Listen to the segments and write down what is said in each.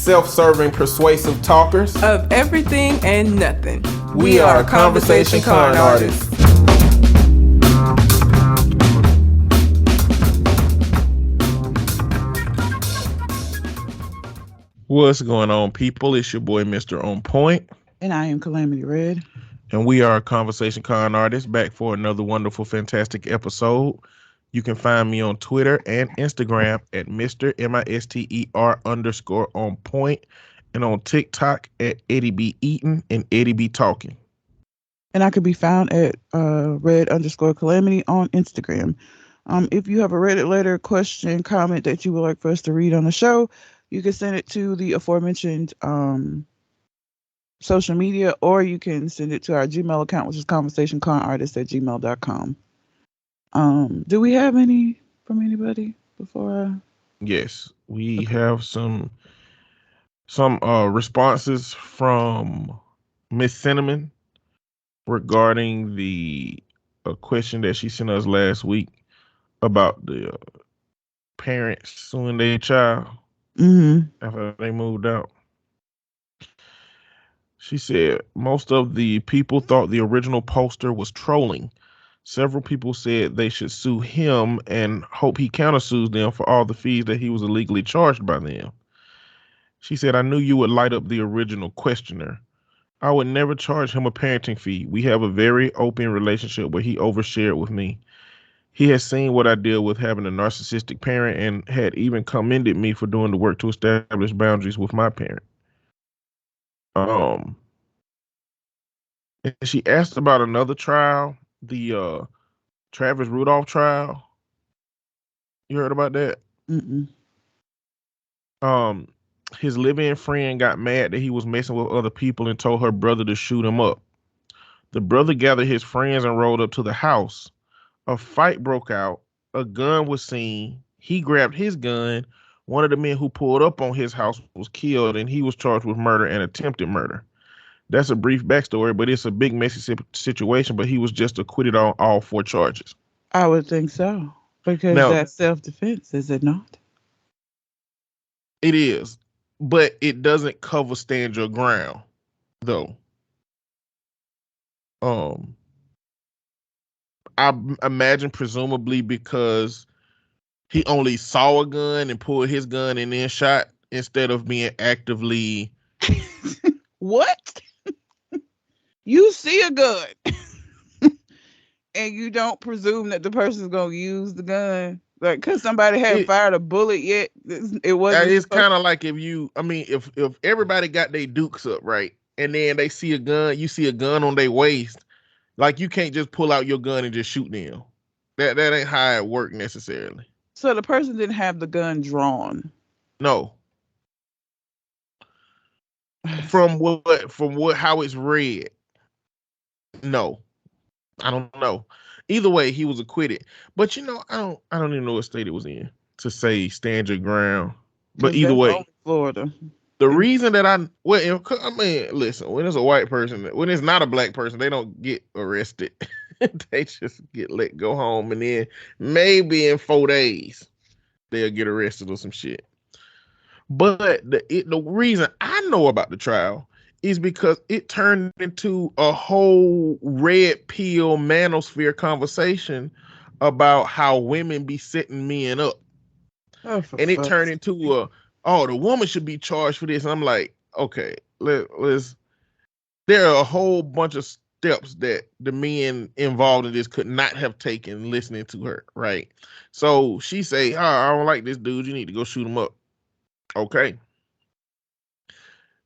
self-serving, persuasive talkers of everything and nothing. We are Conversation Con Artists. What's going on, people? It's your boy, Mr. On Point. And I am Calamity Red. And we are Conversation Con Artists, back for another wonderful, fantastic episode. You can find me on Twitter and Instagram at Mr. MISTER_on point, and on TikTok at Eddie B. Eaton and Eddie B. Talking. And I could be found at Red_Calamity on Instagram. If you have a Reddit letter, question, comment that you would like for us to read on the show, you can send it to the aforementioned social media, or you can send it to our Gmail account, which is conversationconartist@gmail.com. Do we have any from anybody before? Yes, we have some responses from Miss Cinnamon regarding the question that she sent us last week about the parents suing their child after they moved out. She said most of the people thought the original poster was trolling. Several people said they should sue him and hope he countersues them for all the fees that he was illegally charged by them. She said, I knew you would light up the original questioner. I would never charge him a parenting fee. We have a very open relationship where he overshared with me. He has seen what I deal with having a narcissistic parent and had even commended me for doing the work to establish boundaries with my parent. And she asked about another trial, the Travis Rudolph trial. You heard about that? His live-in friend got mad that he was messing with other people and told her brother to shoot him up. The brother gathered his friends and rolled up to the house. A fight broke out. A gun was seen. He grabbed his gun. One of the men who pulled up on his house was killed, and he was charged with murder and attempted murder. That's a brief backstory, but it's a big, messy situation, but he was just acquitted on all 4 charges. I would think so, because that's self-defense, is it not? It is, but it doesn't cover stand your ground, though. I imagine presumably because he only saw a gun and pulled his gun and then shot instead of being actively. What? You see a gun and you don't presume that the person's going to use the gun. Like, because somebody hadn't fired a bullet yet. It wasn't. It's kind of like if everybody got their dukes up, right? And then they see a gun, you see a gun on their waist. Like, you can't just pull out your gun and just shoot them. That ain't how it work necessarily. So the person didn't have the gun drawn. No. From how it's read. No. I don't know. Either way, he was acquitted. But I don't even know what state it was in to say stand your ground. But either way, Florida. The reason that listen, when it's a white person, when it's not a black person, they don't get arrested. They just get let go home, and then maybe in 4 days they'll get arrested or some shit. But the reason I know about the trial is because it turned into a whole red pill manosphere conversation about how women be setting men up. And it turned into the woman should be charged for this. And I'm like, okay, let's. There are a whole bunch of steps that the men involved in this could not have taken listening to her, right? So she say, I don't like this dude. You need to go shoot him up. Okay.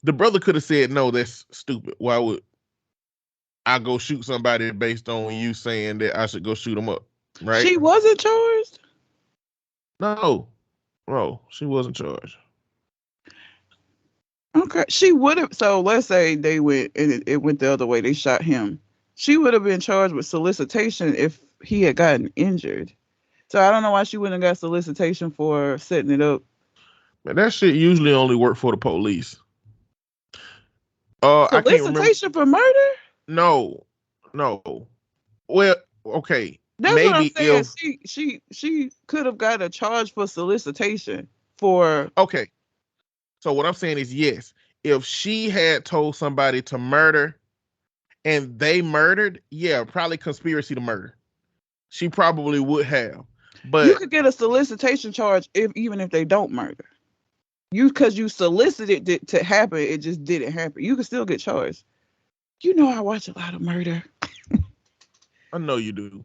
The brother could have said, no, that's stupid. Why would I go shoot somebody based on you saying that I should go shoot him up? Right? She wasn't charged? No, she wasn't charged. Okay, she would have. So let's say they went and it went the other way. They shot him. She would have been charged with solicitation if he had gotten injured. So I don't know why she wouldn't have got solicitation for setting it up. Man, that shit usually only work for the police. Solicitation for murder? No. Well, okay. That's maybe what I'm saying. She could have got a charge for solicitation for. Okay. So what I'm saying is, yes, if she had told somebody to murder and they murdered, yeah, probably conspiracy to murder. She probably would have. But you could get a solicitation charge even if they don't murder. Because you solicited it to happen, it just didn't happen. You can still get charged. You know, I watch a lot of murder. I know you do.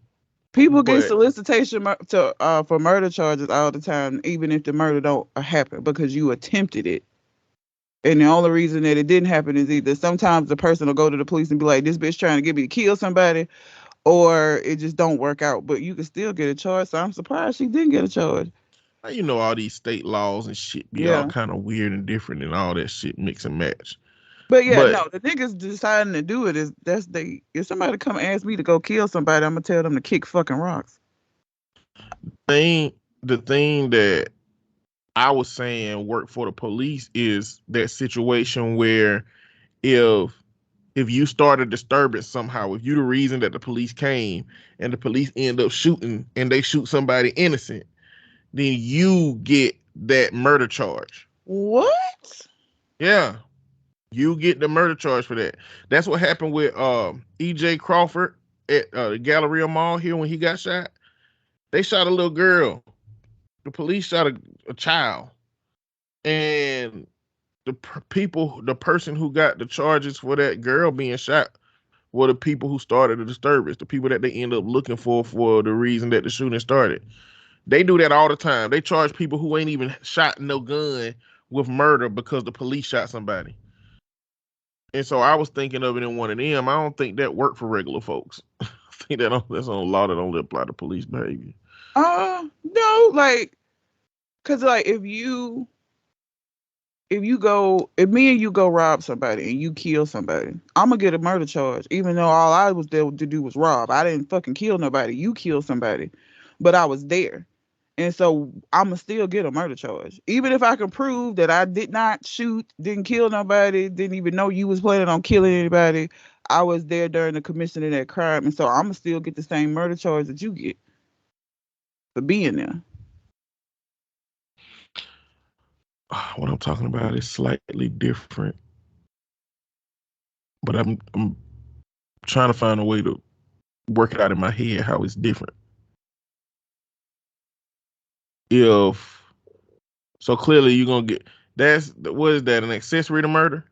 People get But- solicitation for murder charges all the time, even if the murder don't happen, because you attempted it. And the only reason that it didn't happen is either sometimes the person will go to the police and be like, "This bitch trying to get me to kill somebody," or it just don't work out. But you can still get a charge. So I'm surprised she didn't get a charge. You know, all these state laws and shit be Yeah. all kind of weird and different and all that shit mix and match. But yeah, But- no, the niggas deciding to do it is if somebody come ask me to go kill somebody, I'm gonna tell them to kick fucking rocks. The thing that I was saying work for the police is that situation where if you start a disturbance somehow, if you the reason that the police came and the police end up shooting and they shoot somebody innocent, then you get that murder charge. What? Yeah. You get the murder charge for that. That's what happened with E.J. Crawford at the Galleria Mall here when he got shot. They shot a little girl. The police shot a child. And the person who got the charges for that girl being shot were the people who started the disturbance, the people that they end up looking for the reason that the shooting started. They do that all the time. They charge people who ain't even shot no gun with murder because the police shot somebody. And so I was thinking of it in one of them. I don't think that worked for regular folks. I think that's a law that only apply to police behavior. No, like, cause like if me and you go rob somebody and you kill somebody, I'm gonna get a murder charge, even though all I was there to do was rob. I didn't fucking kill nobody. You killed somebody, but I was there. And so I'ma still get a murder charge. Even if I can prove that I did not shoot, didn't kill nobody, didn't even know you was planning on killing anybody. I was there during the commission of that crime. And so I'ma still get the same murder charge that you get for being there. What I'm talking about is slightly different. But I'm trying to find a way to work it out in my head how it's different. So clearly you're gonna get what is that, an accessory to murder?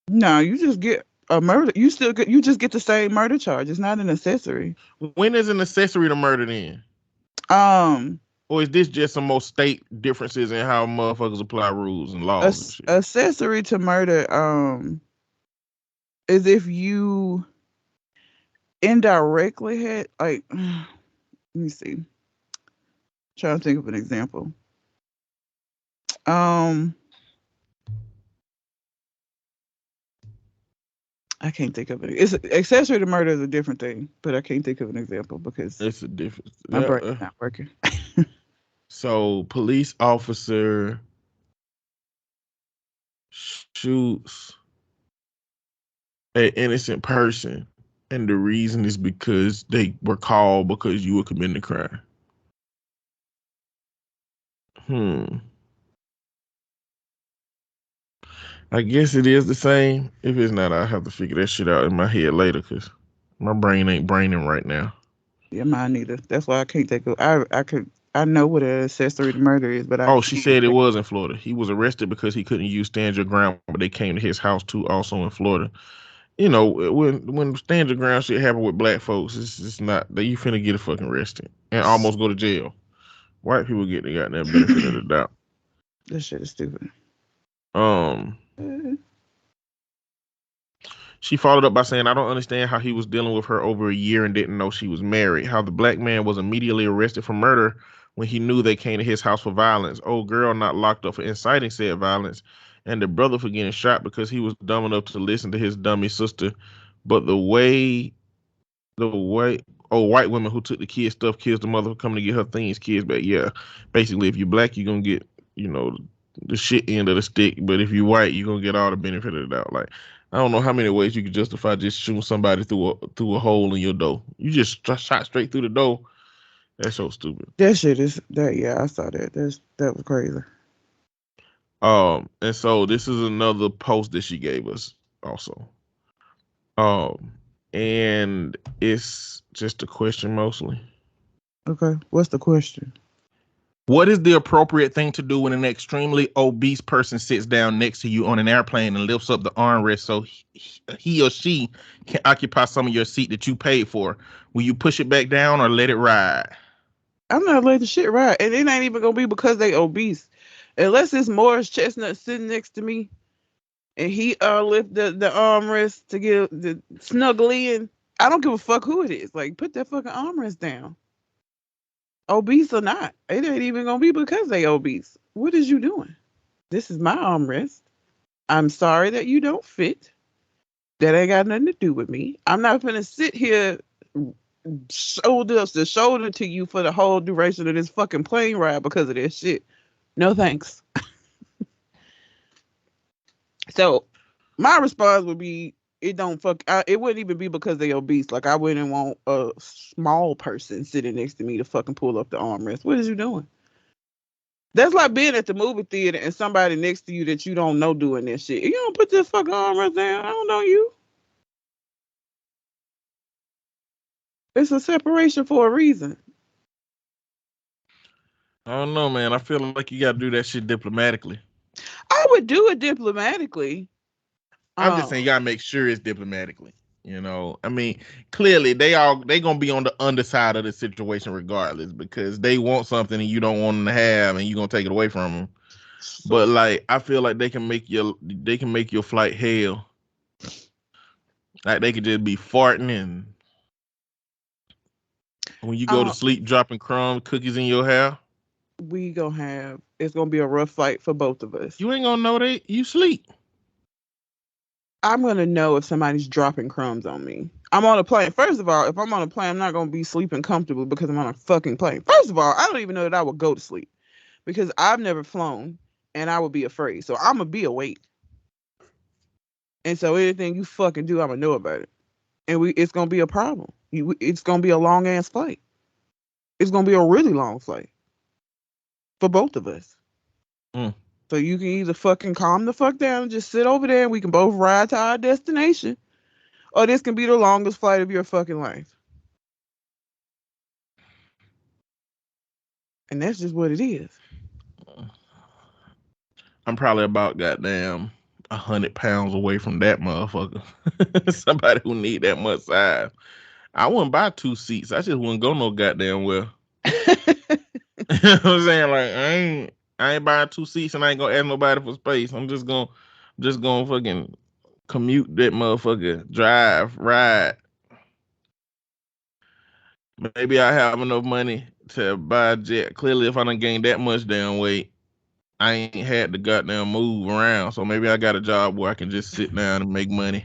No, you just get a murder. You just get the same murder charge. It's not an accessory. When is an accessory to murder then? Or is this just some more state differences in how motherfuckers apply rules and laws and shit? Accessory to murder is if you indirectly had, like, let me see. Trying to think of an example. I can't think of it. It's accessory to murder is a different thing, but I can't think of an example because It's a difference. my brain's not working. So police officer shoots an innocent person, and the reason is because they were called because you were committing a crime. I guess it is the same. If it's not, I'll have to figure that shit out in my head later because my brain ain't braining right now. Yeah, mine neither. That's why I can't think of. I know what an accessory to murder is, but she said it was in Florida. He was arrested because he couldn't use stand your ground, but they came to his house too, also in Florida. You know, when stand your ground shit happen with black folks, it's not that you finna get a fucking arrested and almost go to jail. White people get the goddamn benefit of the doubt. This shit is stupid. She followed up by saying, I don't understand how he was dealing with her over a year and didn't know she was married. How the black man was immediately arrested for murder when he knew they came to his house for violence. Old girl not locked up for inciting said violence. And the brother for getting shot because he was dumb enough to listen to his dummy sister. But white women who took the kid stuff kills the mother for coming to get her things, kids back. Yeah, basically, if you're black, you're going to get, the shit end of the stick. But if you're white, you're going to get all the benefit of the doubt. Like, I don't know how many ways you could justify just shooting somebody through a hole in your door. You just shot straight through the door. That's so stupid. That shit is that. Yeah, I saw that. That was crazy. And so this is another post that she gave us also. And it's just a question mostly. Okay, what's the question? What is the appropriate thing to do when an extremely obese person sits down next to you on an airplane and lifts up the armrest so he or she can occupy some of your seat that you paid for? Will you push it back down or let it ride? I'm not letting the shit ride, and it ain't even gonna be because they obese. Unless it's Morris Chestnut sitting next to me, and he lift the armrest to get the snuggle in. I don't give a fuck who it is. Like, put that fucking armrest down. Obese or not, it ain't even gonna be because they obese. What is you doing? This is my armrest. I'm sorry that you don't fit. That ain't got nothing to do with me. I'm not gonna sit here shoulder to shoulder to you for the whole duration of this fucking plane ride because of this shit. No thanks. So my response would be, it wouldn't even be because they obese. Like, I wouldn't want a small person sitting next to me to fucking pull up the armrest. What is you doing? That's like being at the movie theater and somebody next to you that you don't know doing that shit. You don't put this fucking armrest down. I don't know you. It's a separation for a reason. I don't know, man. I feel like you got to do that shit diplomatically. I would do it diplomatically. I'm just saying you got to make sure it's diplomatically. You know, I mean, clearly they gonna be on the underside of the situation regardless because they want something and you don't want them to have, and you gonna take it away from them. But like, I feel like they can make your flight hell. Like, they could just be farting, and when you go to sleep, dropping crumbs, cookies in your hair. It's gonna be a rough fight for both of us. You ain't gonna know that you sleep. I'm gonna know if somebody's dropping crumbs on me. I'm on a plane. First of all, if I'm on a plane, I'm not gonna be sleeping comfortably because I'm on a fucking plane. First of all, I don't even know that I would go to sleep because I've never flown and I would be afraid. So I'm gonna be awake. And so anything you fucking do, I'm gonna know about it. And it's gonna be a problem. It's gonna be a long ass flight. It's gonna be a really long flight for both of us. So you can either fucking calm the fuck down and just sit over there and we can both ride to our destination, or this can be the longest flight of your fucking life. And that's just what it is. I'm probably about goddamn 100 pounds away from that motherfucker. Somebody who need that much size. I wouldn't buy 2 seats. I just wouldn't go no goddamn well. You know what I'm saying? Like, I ain't buying 2 seats and I ain't gonna ask nobody for space. I'm just gonna fucking commute that motherfucker, drive, ride. Maybe I have enough money to buy a jet. Clearly, if I done gained that much damn weight, I ain't had to goddamn move around. So maybe I got a job where I can just sit down and make money.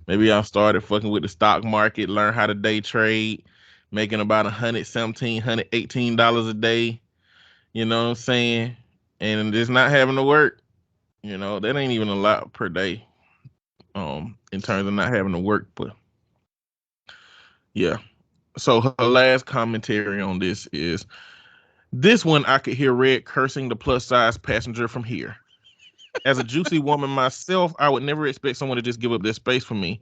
Maybe I started fucking with the stock market, learn how to day trade, making about $118 a day. You know what I'm saying? And just not having to work. You know, that ain't even a lot per day. In terms of not having to work, but yeah. So her last commentary on this is, this one I could hear Red cursing the plus size passenger from here. As a juicy woman myself, I would never expect someone to just give up their space for me.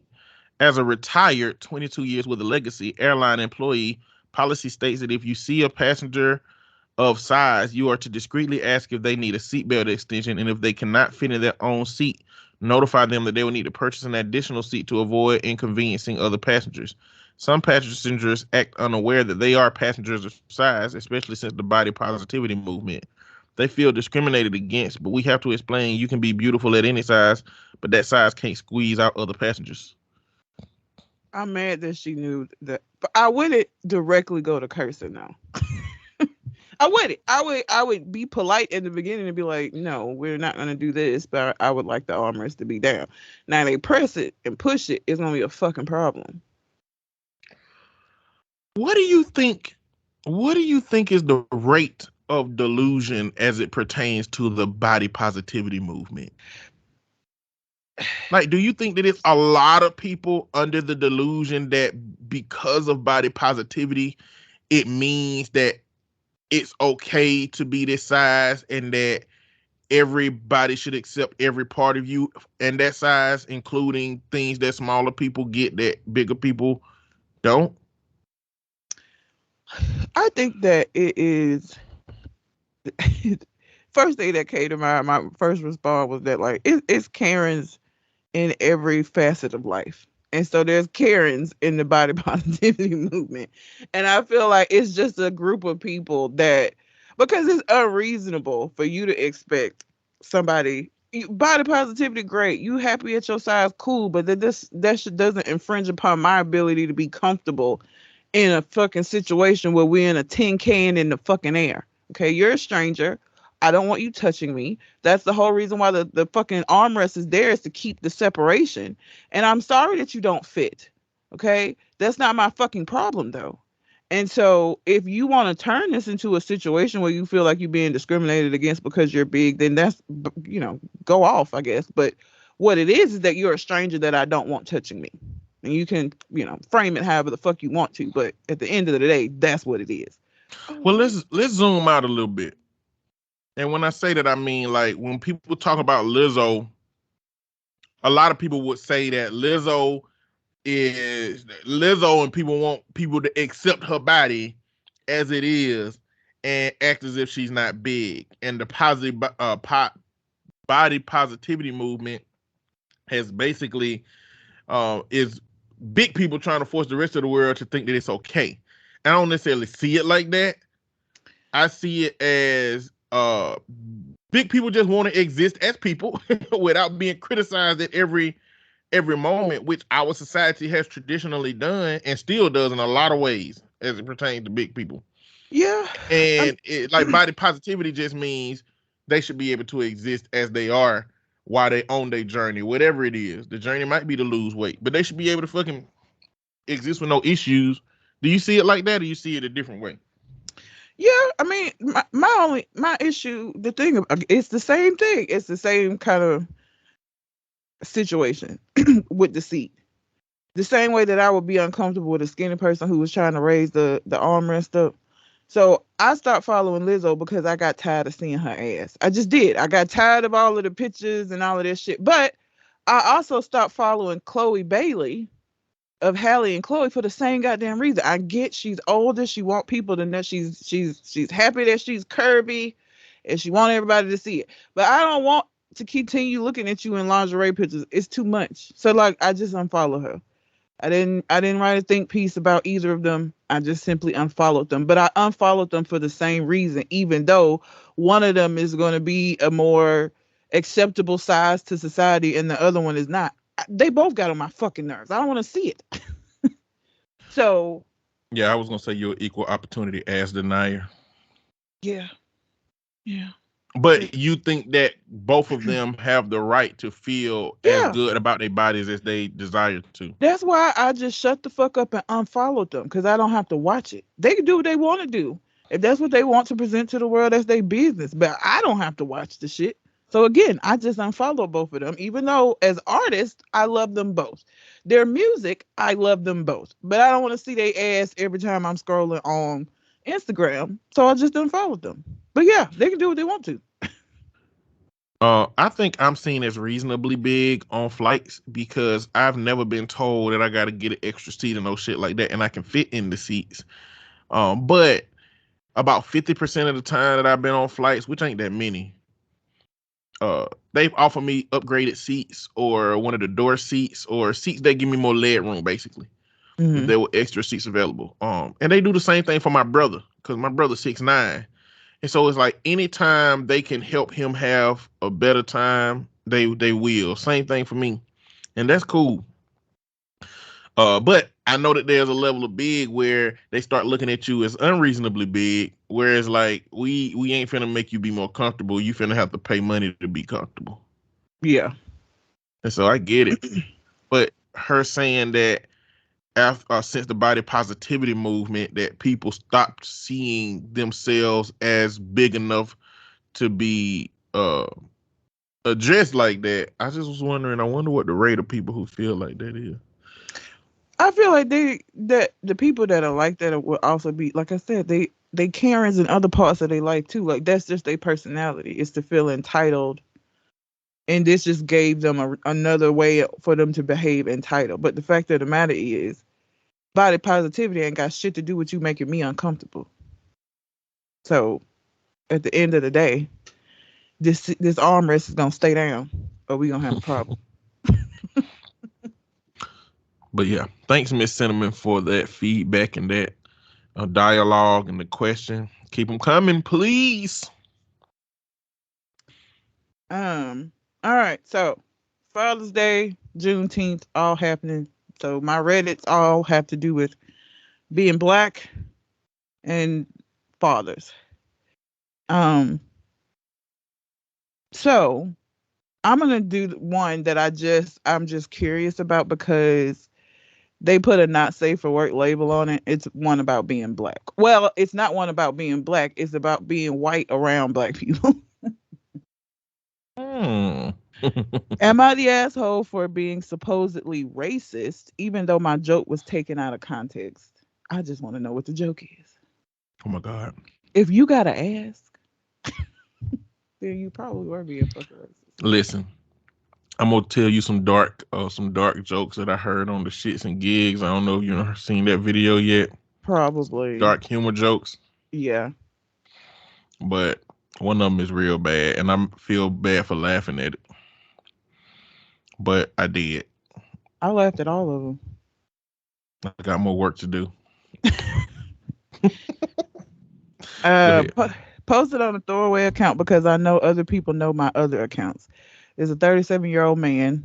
As a retired 22 years with a legacy airline employee, policy states that if you see a passenger of size, you are to discreetly ask if they need a seatbelt extension, and if they cannot fit in their own seat, notify them that they will need to purchase an additional seat to avoid inconveniencing other passengers. Some passengers act unaware that they are passengers of size, especially since the body positivity movement. They feel discriminated against, but we have to explain you can be beautiful at any size, but that size can't squeeze out other passengers. I'm mad that she knew that, but I wouldn't directly go to cursing now. I wouldn't. I would be polite in the beginning and be like, no, we're not going to do this, but I would like the armrest to be down. Now they press it and push it, it's going to be a fucking problem. What do you think is the rate of delusion as it pertains to the body positivity movement? Like, do you think that it's a lot of people under the delusion that because of body positivity, it means that it's okay to be this size, and that everybody should accept every part of you and that size, including things that smaller people get that bigger people don't? I think that it is. First thing that came to mind, my first response was that like it's Karens in every facet of life. And so there's Karens in the body positivity movement. And I feel like it's just a group of people that, because it's unreasonable for you to expect somebody, body positivity, great. You happy at your size, cool. But that shit doesn't infringe upon my ability to be comfortable in a fucking situation where we're in a tin can in the fucking air. Okay, you're a stranger. I don't want you touching me. That's the whole reason why the fucking armrest is there, is to keep the separation. And I'm sorry that you don't fit. Okay? That's not my fucking problem though. And so if you want to turn this into a situation where you feel like you're being discriminated against because you're big, then that's, go off, I guess. But what it is that you're a stranger that I don't want touching me. And you can, frame it however the fuck you want to. But at the end of the day, that's what it is. Well, let's zoom out a little bit. And when I say that, I mean, like, when people talk about Lizzo, a lot of people would say that Lizzo and people want people to accept her body as it is and act as if she's not big. And the positive body positivity movement has basically is big people trying to force the rest of the world to think that it's okay. I don't necessarily see it like that. I see it as big people just want to exist as people without being criticized at every moment, which our society has traditionally done and still does in a lot of ways as it pertains to big people. Yeah. And like body positivity just means they should be able to exist as they are while they own their journey, whatever it is. The journey might be to lose weight, but they should be able to fucking exist with no issues. Do you see it like that, or you see it a different way? Yeah, I mean, my issue, the thing, it's the same thing. It's the same kind of situation with the seat. The same way that I would be uncomfortable with a skinny person who was trying to raise the armrest up. So I stopped following Lizzo because I got tired of seeing her ass. I just did. I got tired of all of the pictures and all of this shit. But I also stopped following Chloe Bailey of Hallie and Chloe for the same goddamn reason. I get she's older. She want people to know she's happy that she's curvy, and she want everybody to see it. But I don't want to continue looking at you in lingerie pictures. It's too much. So like, I just unfollow her. I didn't write a think piece about either of them. I just simply unfollowed them. But I unfollowed them for the same reason, even though one of them is going to be a more acceptable size to society and the other one is not. They both got on my fucking nerves. I don't want to see it. So. Yeah, I was going to say you're an equal opportunity ass denier. Yeah. Yeah. But you think that both of them have the right to feel as good about their bodies as they desire to? That's why I just shut the fuck up and unfollowed them, because I don't have to watch it. They can do what they want to do. If that's what they want to present to the world, that's their business. But I don't have to watch the shit. So again, I just unfollowed both of them, even though as artists, I love them both. Their music, I love them both. But I don't want to see their ass every time I'm scrolling on Instagram. So I just unfollowed them. But yeah, they can do what they want to. I think I'm seen as reasonably big on flights because I've never been told that I got to get an extra seat and no shit like that, and I can fit in the seats. But about 50% of the time that I've been on flights, which ain't that many, they've offered me upgraded seats or one of the door seats or seats that give me more leg room, basically. Mm-hmm. There were extra seats available. And they do the same thing for my brother because my brother's 6'9". And so it's like anytime they can help him have a better time, they will. Same thing for me. And that's cool. But I know that there's a level of big where they start looking at you as unreasonably big, whereas like we ain't finna make you be more comfortable. You finna have to pay money to be comfortable. Yeah. And so I get it. But her saying that after since the body positivity movement that people stopped seeing themselves as big enough to be addressed like that, I just was wondering, I wonder what the rate of people who feel like that is. I feel like the people that are like that will also be, like I said, they Karens in other parts of their life too. Like that's just their personality, is to feel entitled. And this just gave them another way for them to behave entitled. But the fact of the matter is, body positivity ain't got shit to do with you making me uncomfortable. So at the end of the day, this armrest is gonna stay down, or we gonna have a problem. But yeah, thanks, Miss Cinnamon, for that feedback and that dialogue and the question. Keep them coming, please. All right, so Father's Day, Juneteenth, all happening. So my Reddits all have to do with being black and fathers. So I'm gonna do one that I'm just curious about because they put a not safe for work label on it. It's one about being black. Well, it's not one about being black. It's about being white around black people. Am I the asshole for being supposedly racist, even though my joke was taken out of context? I just want to know what the joke is. Oh my God. If you gotta ask, then you probably were being fucking racist. Listen, I'm gonna tell you some dark jokes that I heard on the Shits and Gigs. I don't know if you've seen that video yet. Probably. Dark humor jokes. Yeah. But one of them is real bad, and I feel bad for laughing at it. But I did. I laughed at all of them. I got more work to do. Post it on a throwaway account because I know other people know my other accounts. There's a 37-year-old man.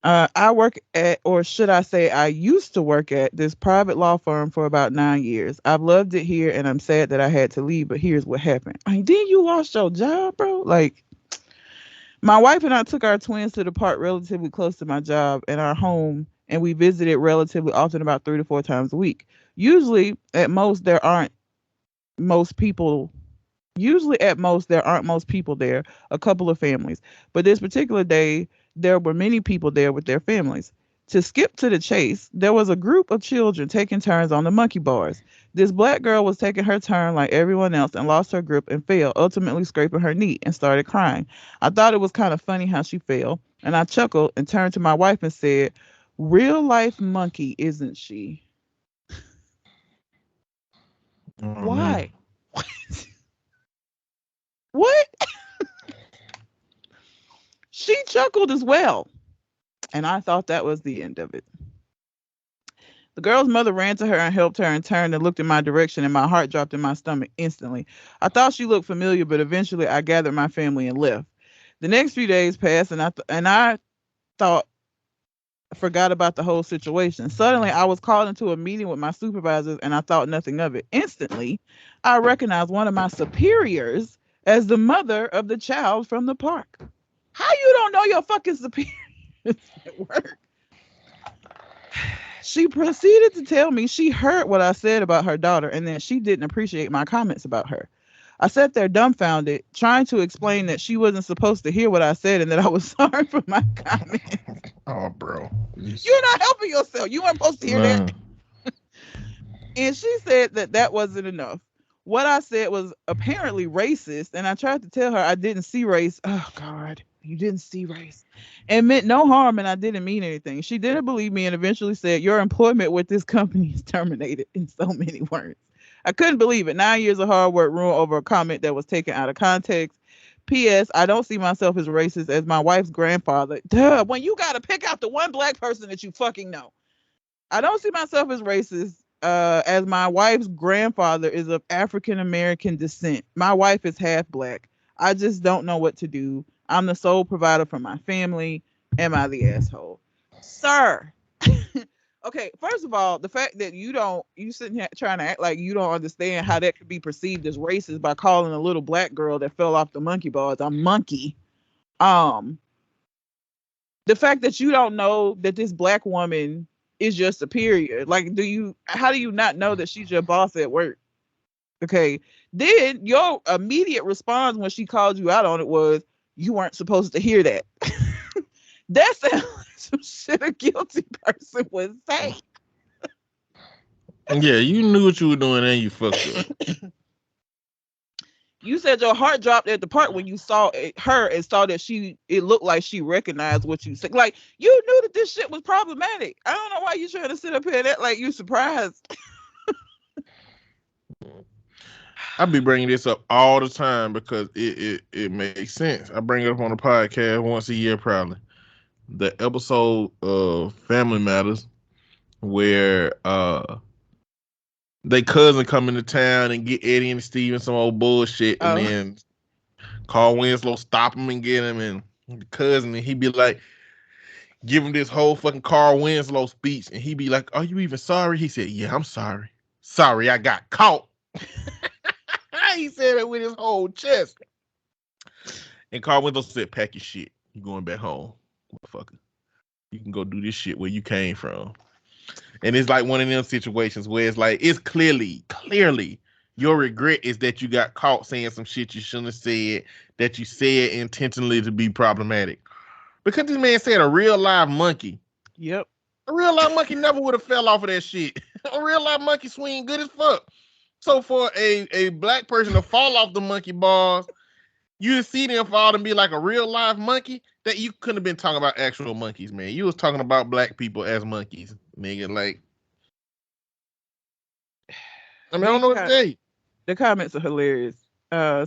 I work at, or should I say I used to work at, this private law firm for about 9 years. I've loved it here and I'm sad that I had to leave, but here's what happened. I mean, didn't you lost your job, bro? Like, my wife and I took our twins to the park relatively close to my job and our home, and we visited relatively often, about 3 to 4 times a week. Usually, at most, there aren't most people there, a couple of families. But this particular day, there were many people there with their families. To skip to the chase, there was a group of children taking turns on the monkey bars. This black girl was taking her turn like everyone else and lost her grip and fell, ultimately scraping her knee and started crying. I thought it was kind of funny how she fell, and I chuckled and turned to my wife and said, "Real life monkey, isn't she?" Why? What? What? She chuckled as well. And I thought that was the end of it. The girl's mother ran to her and helped her and turned and looked in my direction, and my heart dropped in my stomach instantly. I thought she looked familiar, but eventually I gathered my family and left. The next few days passed, and I forgot about the whole situation. Suddenly, I was called into a meeting with my supervisors, and I thought nothing of it. Instantly, I recognized one of my superiors as the mother of the child from the park. How you don't know your fucking superiors at work? She proceeded to tell me she heard what I said about her daughter and that she didn't appreciate my comments about her. I sat there dumbfounded, trying to explain that she wasn't supposed to hear what I said and that I was sorry for my comments. Oh, bro. You're not helping yourself. You weren't supposed to hear that. And she said that wasn't enough. What I said was apparently racist, and I tried to tell her I didn't see race. Oh, God. You didn't see race. And meant no harm, and I didn't mean anything. She didn't believe me and eventually said, "Your employment with this company is terminated," in so many words. I couldn't believe it. 9 years of hard work ruined over a comment that was taken out of context. P.S. I don't see myself as racist as my wife's grandfather. Duh, when you got to pick out the one black person that you fucking know. I don't see myself as racist as my wife's grandfather is of African-American descent. My wife is half black. I just don't know what to do. I'm the sole provider for my family. Am I the asshole? Sir. Okay, first of all, the fact that you sitting here trying to act like you don't understand how that could be perceived as racist by calling a little black girl that fell off the monkey bars a monkey. The fact that you don't know that this black woman is your superior. Like, how do you not know that she's your boss at work? Okay. Then your immediate response when she called you out on it was, you weren't supposed to hear that. That sounds like some shit a guilty person would say. Yeah, you knew what you were doing and you fucked up. You said your heart dropped at the part when you saw her and saw that it looked like she recognized what you said. Like, you knew that this shit was problematic. I don't know why you trying to sit up here and act like you surprised. I be bringing this up all the time because it makes sense. I bring it up on the podcast once a year, probably. The episode of Family Matters where they cousin come into town and get Eddie and Steven some old bullshit, and then Carl Winslow stop him and get him, and the cousin, and he be like, give him this whole fucking Carl Winslow speech, and he be like, "Are you even sorry?" He said, "Yeah, I'm sorry. Sorry, I got caught." He said it with his whole chest. And Carl Winslow said, "Pack your shit. You going back home, motherfucker. You can go do this shit where you came from." And it's like one of them situations where it's like, it's clearly your regret is that you got caught saying some shit you shouldn't have said, that you said intentionally to be problematic. Because this man said a real live monkey. Yep. A real live monkey never would have fell off of that shit. A real live monkey swing good as fuck. So for a black person to fall off the monkey bars, you see them fall and be like a real live monkey, that you couldn't have been talking about actual monkeys, man. You was talking about black people as monkeys, nigga. Like, I mean, I don't know what to say. The comments are hilarious.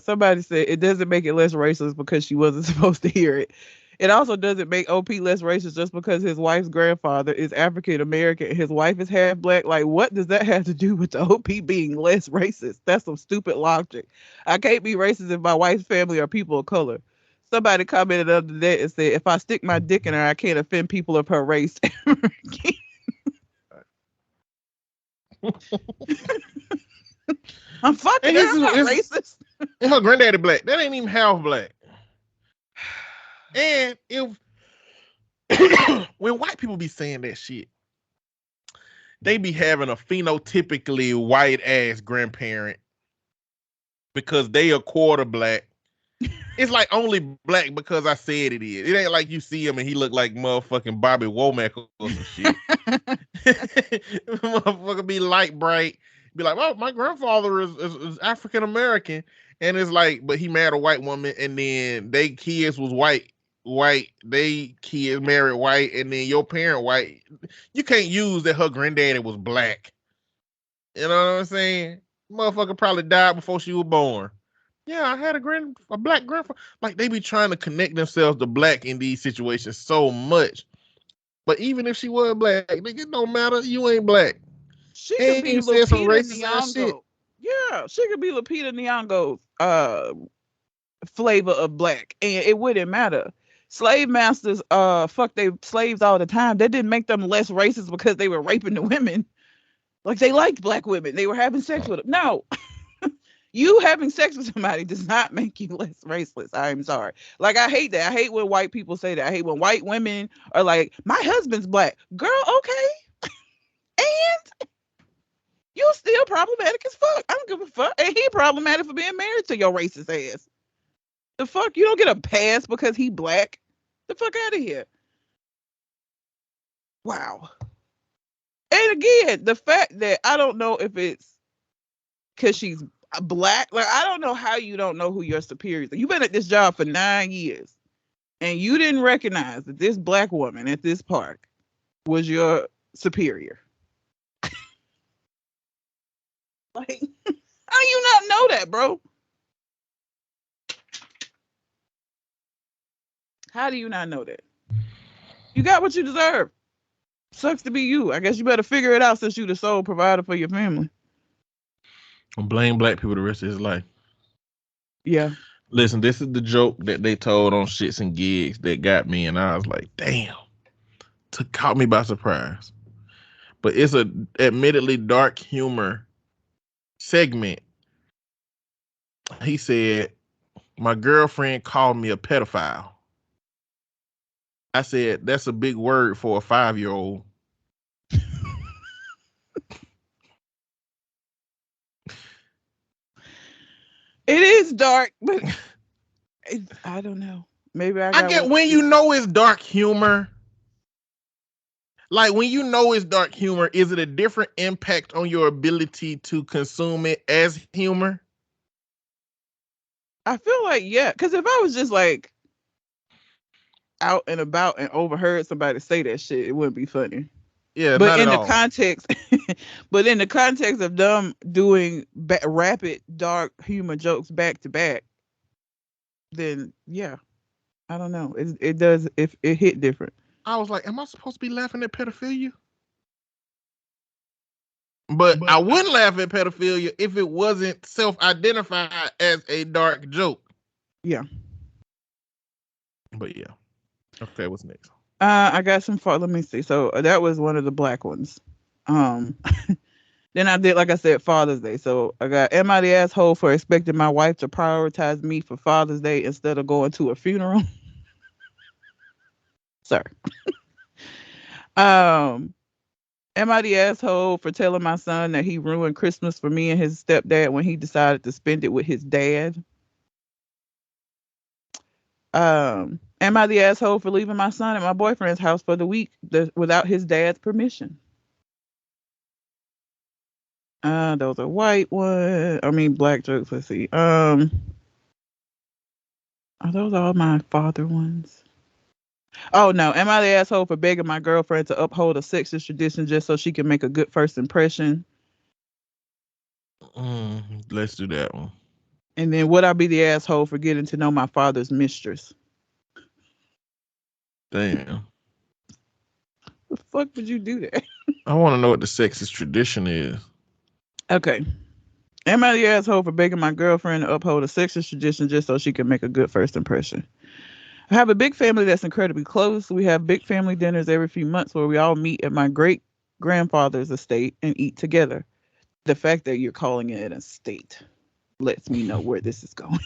Somebody said it doesn't make it less racist because she wasn't supposed to hear it. It also doesn't make OP less racist just because his wife's grandfather is African American and his wife is half black. Like, what does that have to do with the OP being less racist? That's some stupid logic. I can't be racist if my wife's family are people of color. Somebody commented under that and said, if I stick my dick in her, I can't offend people of her race ever again. I'm fucking her. I'm not racist. And her granddaddy black. That ain't even half black. And if when white people be saying that shit, they be having a phenotypically white ass grandparent because they a quarter black. It's like only black because I said it is. It ain't like you see him and he look like motherfucking Bobby Womack or some shit. Motherfucker be light bright. Be like, well, my grandfather is African American, and it's like, but he married a white woman, and then they kids was white. They kids married white, and then your parent white. You can't use that her granddaddy was black. You know what I'm saying? Motherfucker probably died before she was born. Yeah, I had a black grandfather. Like, they be trying to connect themselves to black in these situations so much. But even if she was black, nigga, it don't matter. You ain't black. She could be Lupita Nyong'o. Yeah, she could be Lupita Nyong'o's flavor of black, and it wouldn't matter. Slave masters fuck they slaves all the time. That didn't make them less racist because they were raping the women. Like, they liked black women. They were having sex with them. No. You having sex with somebody does not make you less racist. I'm sorry. Like, I hate that. I hate when white people say that. I hate when white women are like, my husband's black. Girl, okay. And you still problematic as fuck. I don't give a fuck. And he problematic for being married to your racist ass. The fuck? You don't get a pass because he black? The fuck out of here. Wow. And again, the fact that I don't know if it's because she's black. Like, I don't know how you don't know who your superiors are. You've been at this job for 9 years and you didn't recognize that this black woman at this park was your superior. Like, how do you not know that, bro? How do you not know that? You got what you deserve. Sucks to be you. I guess you better figure it out since you the sole provider for your family. I'll blame black people the rest of his life. Yeah. Listen, this is the joke that they told on Shits and Gigs that got me, and I was like, damn. Caught me by surprise. But it's a admittedly dark humor segment. He said, my girlfriend called me a pedophile. I said, that's a big word for a 5-year-old. It is dark, but I don't know. Maybe I get when you know it's dark humor. Like, when you know it's dark humor, is it a different impact on your ability to consume it as humor? I feel like, yeah, because if I was just like out and about and overheard somebody say that shit, it wouldn't be funny. Yeah, But not in at the all. context, but in the context of them doing rapid, dark humor jokes back to back, then yeah, I don't know. It does, if it hit different. I was like, am I supposed to be laughing at pedophilia? But I wouldn't laugh at pedophilia if it wasn't self-identified as a dark joke. Yeah. But yeah. Okay, what's next? I got some. Let me see. So that was one of the black ones. Then I did, like I said, Father's Day. So I got, am I the asshole for expecting my wife to prioritize me for Father's Day instead of going to a funeral? Sir. Am I the asshole for telling my son that he ruined Christmas for me and his stepdad when he decided to spend it with his dad? Am I the asshole for leaving my son at my boyfriend's house for the week without his dad's permission? Those are white ones. I mean, black jokes. Let's see. Are those all my father ones? Oh no. Am I the asshole for begging my girlfriend to uphold a sexist tradition just so she can make a good first impression? Let's do that one. And then would I be the asshole for getting to know my father's mistress? Damn. The fuck would you do that? I want to know what the sexist tradition is. Okay. Am I the asshole for begging my girlfriend to uphold a sexist tradition just so she can make a good first impression? I have a big family that's incredibly close. We have big family dinners every few months where we all meet at my great grandfather's estate and eat together. The fact that you're calling it an estate lets me know where this is going.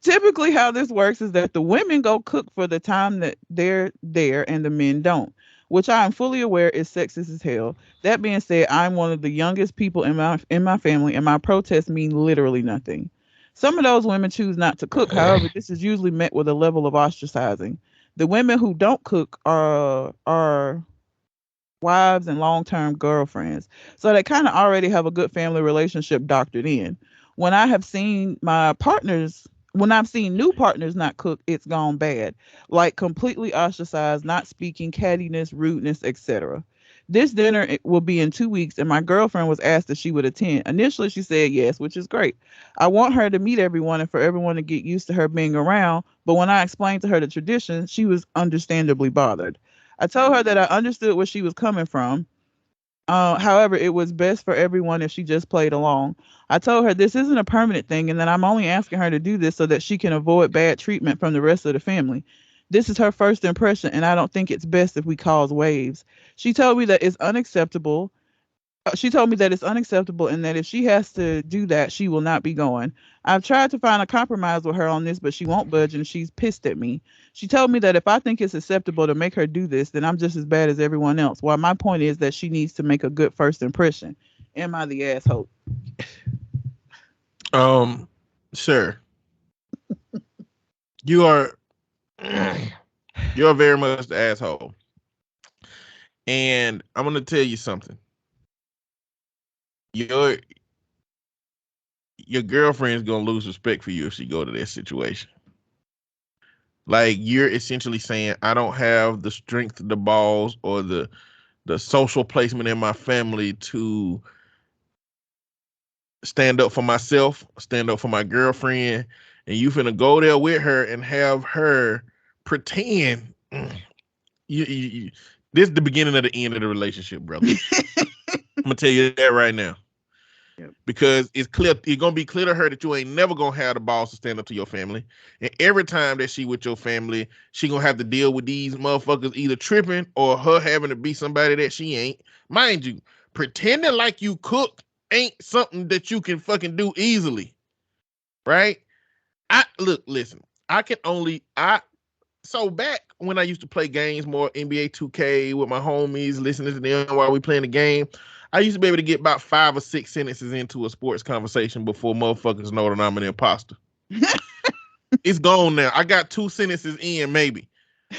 Typically, how this works is that the women go cook for the time that they're there and the men don't, which I am fully aware is sexist as hell. That being said, I'm one of the youngest people in my family, and my protests mean literally nothing. Some of those women choose not to cook. However, this is usually met with a level of ostracizing. The women who don't cook are wives and long-term girlfriends. So they kind of already have a good family relationship doctored in. When I've seen new partners not cook, it's gone bad. Like completely ostracized, not speaking, cattiness, rudeness, etc. This dinner will be in 2 weeks, and my girlfriend was asked if she would attend. Initially, she said yes, which is great. I want her to meet everyone and for everyone to get used to her being around, but when I explained to her the tradition, she was understandably bothered. I told her that I understood where she was coming from. However, it was best for everyone if she just played along. I told her this isn't a permanent thing and that I'm only asking her to do this so that she can avoid bad treatment from the rest of the family. This is her first impression, and I don't think it's best if we cause waves. She told me that it's unacceptable. She told me that it's unacceptable and that if she has to do that, she will not be going. I've tried to find a compromise with her on this, but she won't budge and she's pissed at me. She told me that if I think it's acceptable to make her do this, then I'm just as bad as everyone else. While my point is that she needs to make a good first impression. Am I the asshole? Sure. You're very much the asshole. And I'm gonna tell you something. Your girlfriend's gonna lose respect for you if she go to that situation. Like, you're essentially saying, I don't have the strength, the balls, or the social placement in my family to stand up for myself, stand up for my girlfriend, and you finna go there with her and have her pretend. This is the beginning of the end of the relationship, brother. I'm gonna tell you that right now. Yep. Because it's gonna be clear to her that you ain't never gonna have the balls to stand up to your family. And every time that she with your family, she gonna have to deal with these motherfuckers either tripping or her having to be somebody that she ain't. Mind you, pretending like you cook ain't something that you can fucking do easily. Right? Listen, so back when I used to play games more, NBA 2K with my homies, listening to them while we playing the game, I used to be able to get about 5 or 6 sentences into a sports conversation before motherfuckers know that I'm an imposter. It's gone now. I got 2 sentences in maybe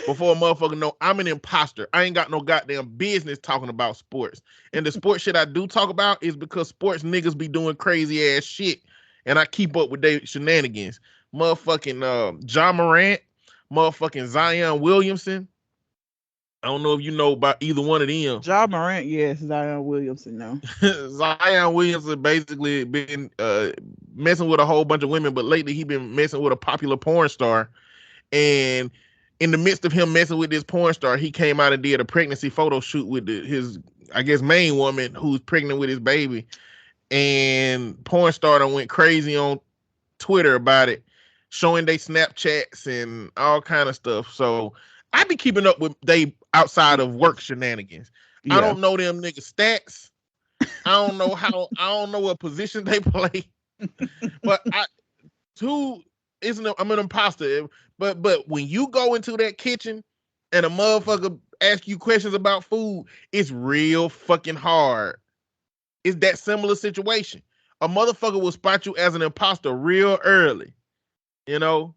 before a motherfucker know I'm an imposter. I ain't got no goddamn business talking about sports. And the sports shit I do talk about is because sports niggas be doing crazy ass shit. and I keep up with their shenanigans. Motherfucking John Morant, motherfucking Zion Williamson. I don't know if you know about either one of them. Ja Morant, yes. Zion Williamson, no. Zion Williamson basically been messing with a whole bunch of women, but lately he been messing with a popular porn star. And in the midst of him messing with this porn star, he came out and did a pregnancy photo shoot with his, I guess, main woman who's pregnant with his baby. And porn star done went crazy on Twitter about it, showing they Snapchats and all kind of stuff. So I be keeping up with they outside of work shenanigans. Yeah. I don't know them niggas stats. I don't know what position they play. But I'm an imposter. But when you go into that kitchen and a motherfucker ask you questions about food, it's real fucking hard. It's that similar situation. A motherfucker will spot you as an imposter real early. You know?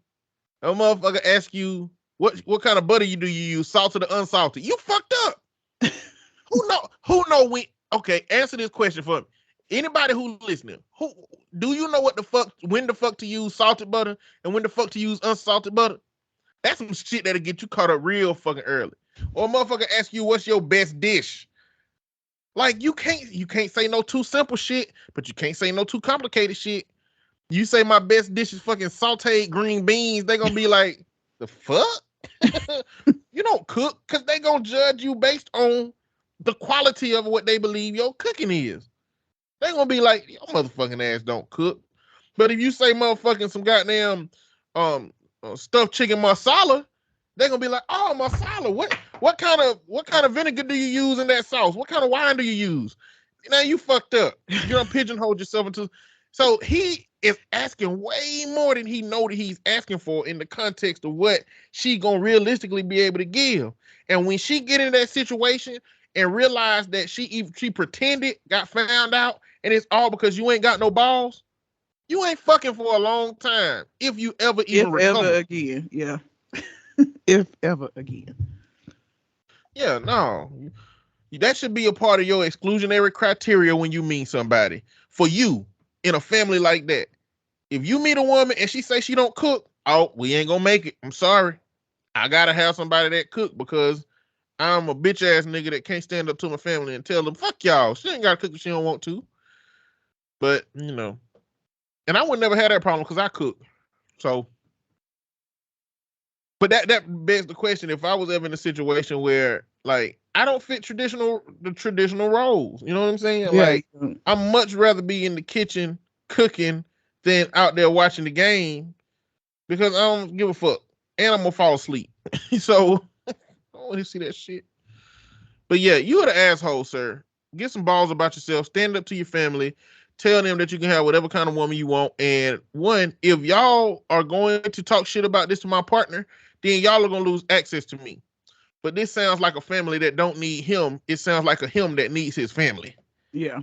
A motherfucker ask you, what kind of butter do you use, salted or unsalted? You fucked up. Who know when? Okay, answer this question for me. Anybody who listening, do you know when the fuck to use salted butter and when the fuck to use unsalted butter? That's some shit that'll get you caught up real fucking early. Or a motherfucker ask you what's your best dish. Like you can't say no too simple shit, but you can't say no too complicated shit. You say my best dish is fucking sauteed green beans, they gonna be like, the fuck? You don't cook, because they gonna judge you based on the quality of what they believe your cooking is. They gonna be like, your motherfucking ass don't cook. But if you say motherfucking some goddamn stuffed chicken masala, they gonna be like, oh, masala, what kind of vinegar do you use in that sauce? What kind of wine do you use? Now you fucked up. You don't pigeonhole yourself into. So he is asking way more than he know that he's asking for in the context of what she gonna realistically be able to give. And when she get in that situation and realize that she pretended, got found out, and it's all because you ain't got no balls, you ain't fucking for a long time. If you ever even recover. Ever again, yeah. If ever again. Yeah, no. That should be a part of your exclusionary criteria when you meet somebody. For you, in a family like that, if you meet a woman and she say she don't cook, oh, we ain't gonna make it. I'm sorry. I gotta have somebody that cook because I'm a bitch ass nigga that can't stand up to my family and tell them, fuck y'all. She ain't gotta cook if she don't want to. But, you know, and I would never have that problem because I cook. So, but that begs the question, if I was ever in a situation where, like, I don't fit the traditional roles. You know what I'm saying? Yeah. Like, I'd much rather be in the kitchen cooking than out there watching the game because I don't give a fuck. And I'm gonna fall asleep. So I don't want to see that shit. But yeah, you're the asshole, sir. Get some balls about yourself. Stand up to your family. Tell them that you can have whatever kind of woman you want. And one, if y'all are going to talk shit about this to my partner, then y'all are gonna lose access to me. But this sounds like a family that don't need him. It sounds like a him that needs his family. Yeah.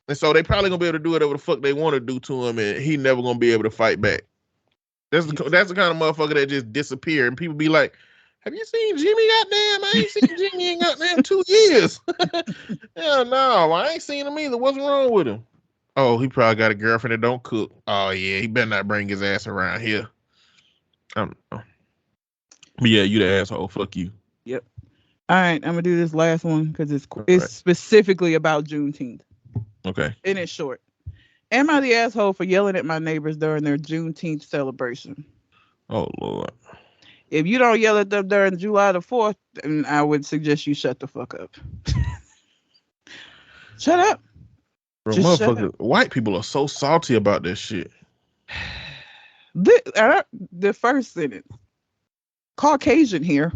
And so they probably gonna be able to do whatever the fuck they want to do to him, and he never gonna be able to fight back. That's the kind of motherfucker that just disappear, and people be like, "Have you seen Jimmy? Goddamn, I ain't seen Jimmy in goddamn 2 years." Hell no, I ain't seen him either. What's wrong with him? Oh, he probably got a girlfriend that don't cook. Oh yeah, he better not bring his ass around here. I don't know. But yeah, you the asshole. Fuck you. Yep. All right, I'm gonna do this last one because it's specifically about Juneteenth. Okay. And it's short. Am I the asshole for yelling at my neighbors during their Juneteenth celebration? Oh Lord. If you don't yell at them during July the 4th, then I would suggest you shut the fuck up. Shut up. Bro, motherfucker, white people are so salty about this shit. The first sentence. Caucasian here,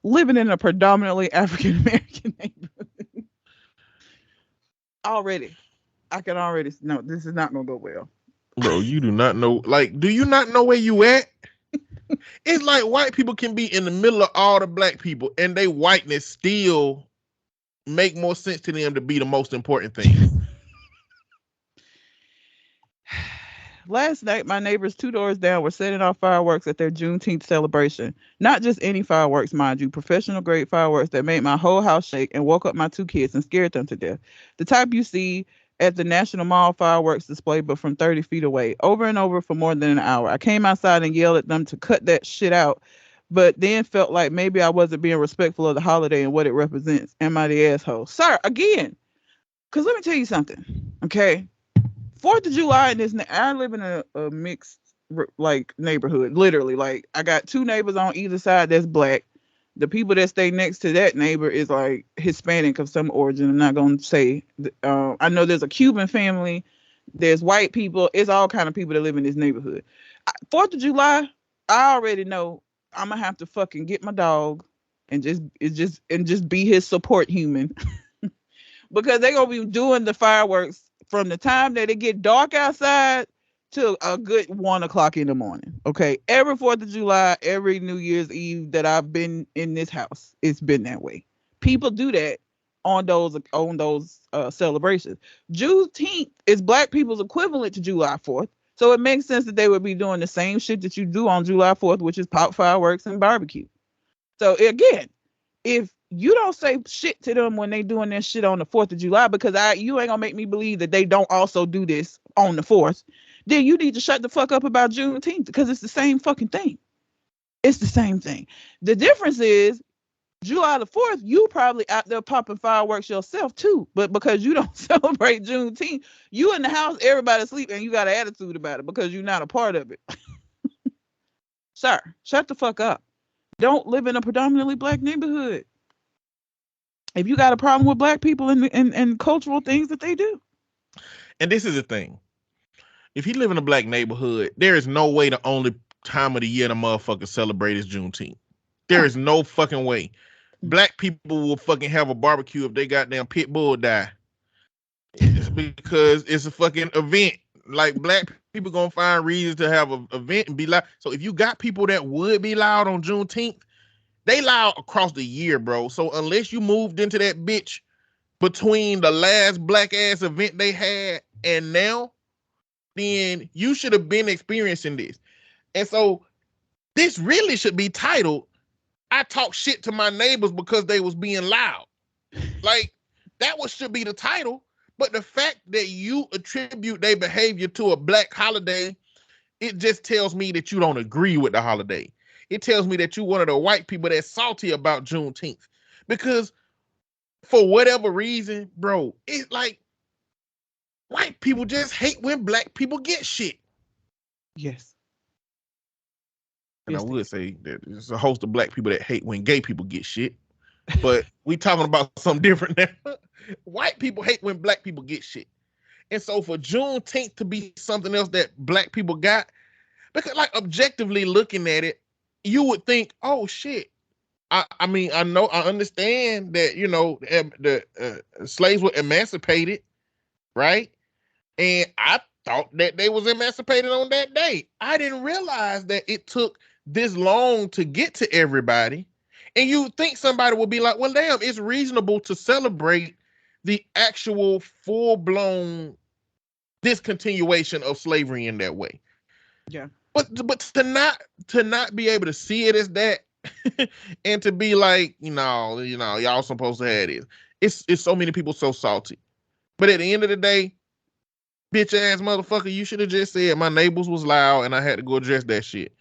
living in a predominantly African American neighborhood. I can already know this is not gonna go well. Bro, you do not know. Like, do you not know where you at? It's like white people can be in the middle of all the black people, and they whiteness still make more sense to them to be the most important thing. Last night, my neighbors 2 doors down were setting off fireworks at their Juneteenth celebration. Not just any fireworks, mind you, professional grade fireworks that made my whole house shake and woke up my 2 kids and scared them to death. The type you see at the National Mall fireworks display, but from 30 feet away, over and over for more than an hour. I came outside and yelled at them to cut that shit out, but then felt like maybe I wasn't being respectful of the holiday and what it represents. Am I the asshole? Sir, again, because let me tell you something, okay? 4th of July in this, I live in a mixed like neighborhood, literally. Like I got 2 neighbors on either side that's black. The people that stay next to that neighbor is like Hispanic of some origin. I'm not gonna say. I know there's a Cuban family. There's white people. It's all kind of people that live in this neighborhood. 4th of July, I already know I'm gonna have to fucking get my dog and just be his support human because they're gonna be doing the fireworks from the time that it get dark outside to a good 1:00 in the morning. Okay. Every 4th of July, every New Year's Eve that I've been in this house, it's been that way. People do that on those celebrations. Juneteenth is black people's equivalent to July 4th. So it makes sense that they would be doing the same shit that you do on July 4th, which is pop fireworks and barbecue. So again, if you don't say shit to them when they doing their shit on the 4th of July, because you ain't gonna make me believe that they don't also do this on the 4th, then you need to shut the fuck up about Juneteenth because it's the same fucking thing. It's the same thing. The difference is July the 4th, you probably out there popping fireworks yourself too. But because you don't celebrate Juneteenth, you in the house, everybody asleep, and you got an attitude about it because you're not a part of it. Sir, shut the fuck up. Don't live in a predominantly black neighborhood. If you got a problem with black people and cultural things that they do. And this is the thing. If you live in a black neighborhood, there is no way the only time of the year the motherfuckers celebrate is Juneteenth. There is no fucking way. Black people will fucking have a barbecue if they goddamn pit bull die. It's because it's a fucking event. Like black people gonna find reasons to have an event and be loud. So if you got people that would be loud on Juneteenth, they loud across the year, bro. So unless you moved into that bitch between the last black ass event they had and now, then you should have been experiencing this. And so this really should be titled, I talk shit to my neighbors because they was being loud. Like, that should be the title. But the fact that you attribute their behavior to a black holiday, it just tells me that you don't agree with the holiday. It tells me that you're one of the white people that's salty about Juneteenth. Because for whatever reason, bro, it's like, white people just hate when black people get shit. Yes. And I would say that there's a host of black people that hate when gay people get shit. But we talking about something different now. White people hate when black people get shit. And so for Juneteenth to be something else that black people got, because like objectively looking at it, you would think, oh shit. I mean, I understand that, you know, the slaves were emancipated, right? And I thought that they was emancipated on that day. I didn't realize that it took this long to get to everybody. And you think somebody would be like, well, damn, it's reasonable to celebrate the actual full-blown discontinuation of slavery in that way. Yeah. But to not be able to see it as that and to be like, y'all supposed to have this. It's so many people so salty. But at the end of the day, bitch ass motherfucker, you should have just said my neighbors was loud and I had to go address that shit.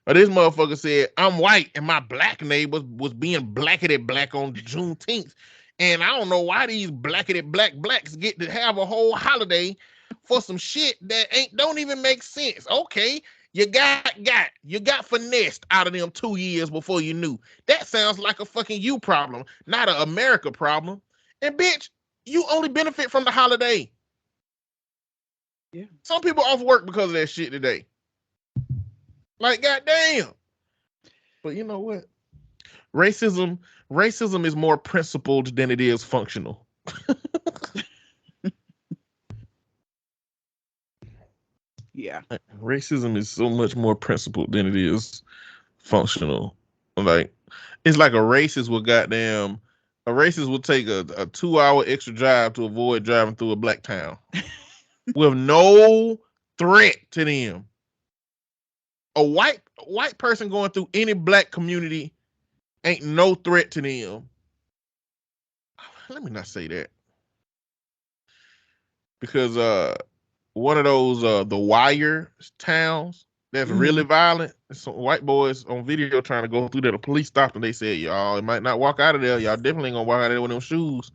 Or this motherfucker said, I'm white and my black neighbors was being blackety black on Juneteenth. And I don't know why these blackety blacks get to have a whole holiday for some shit that don't even make sense. Okay, you got finessed out of them 2 years before you knew. That sounds like a fucking you problem, not an America problem. And bitch, you only benefit from the holiday. Yeah. Some people off work because of that shit today. Like, goddamn. But you know what? Racism is more principled than it is functional. Yeah. Racism is so much more principled than it is functional. Like, it's like a racist will take a 2-hour extra drive to avoid driving through a black town with no threat to them. A white person going through any black community ain't no threat to them. Let me not say that. because one of those the Wire towns that's really Mhm. violent. Some white boys on video trying to go through there. The police stopped them. They said, "Y'all, it might not walk out of there. Y'all definitely ain't gonna walk out of there with them shoes."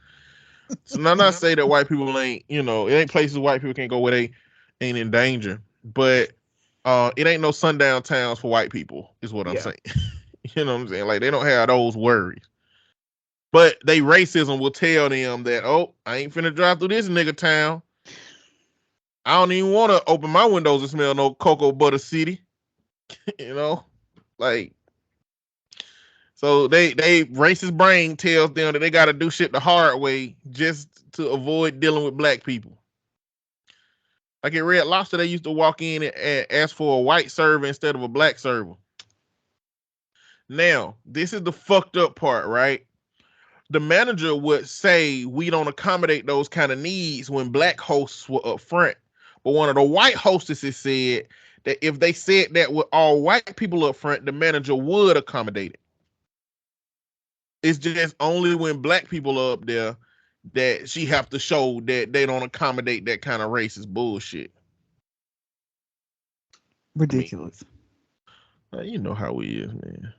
So now, not say that white people ain't, it ain't places white people can go where they ain't in danger, but it ain't no sundown towns for white people, is what I'm Yeah. saying. You know what I'm saying? Like, they don't have those worries. But they racism will tell them that, oh, I ain't finna drive through this nigga town. I don't even want to open my windows and smell no cocoa butter city. You know, like, so they racist brain tells them that they got to do shit the hard way just to avoid dealing with black people. Like at Red Lobster, they used to walk in and ask for a white server instead of a black server. Now, this is the fucked up part, right? The manager would say we don't accommodate those kind of needs when black hosts were up front. But one of the white hostesses said that if they said that with all white people up front, the manager would accommodate it. It's just only when black people are up there that she have to show that they don't accommodate that kind of racist bullshit. Ridiculous. You know how we is, man.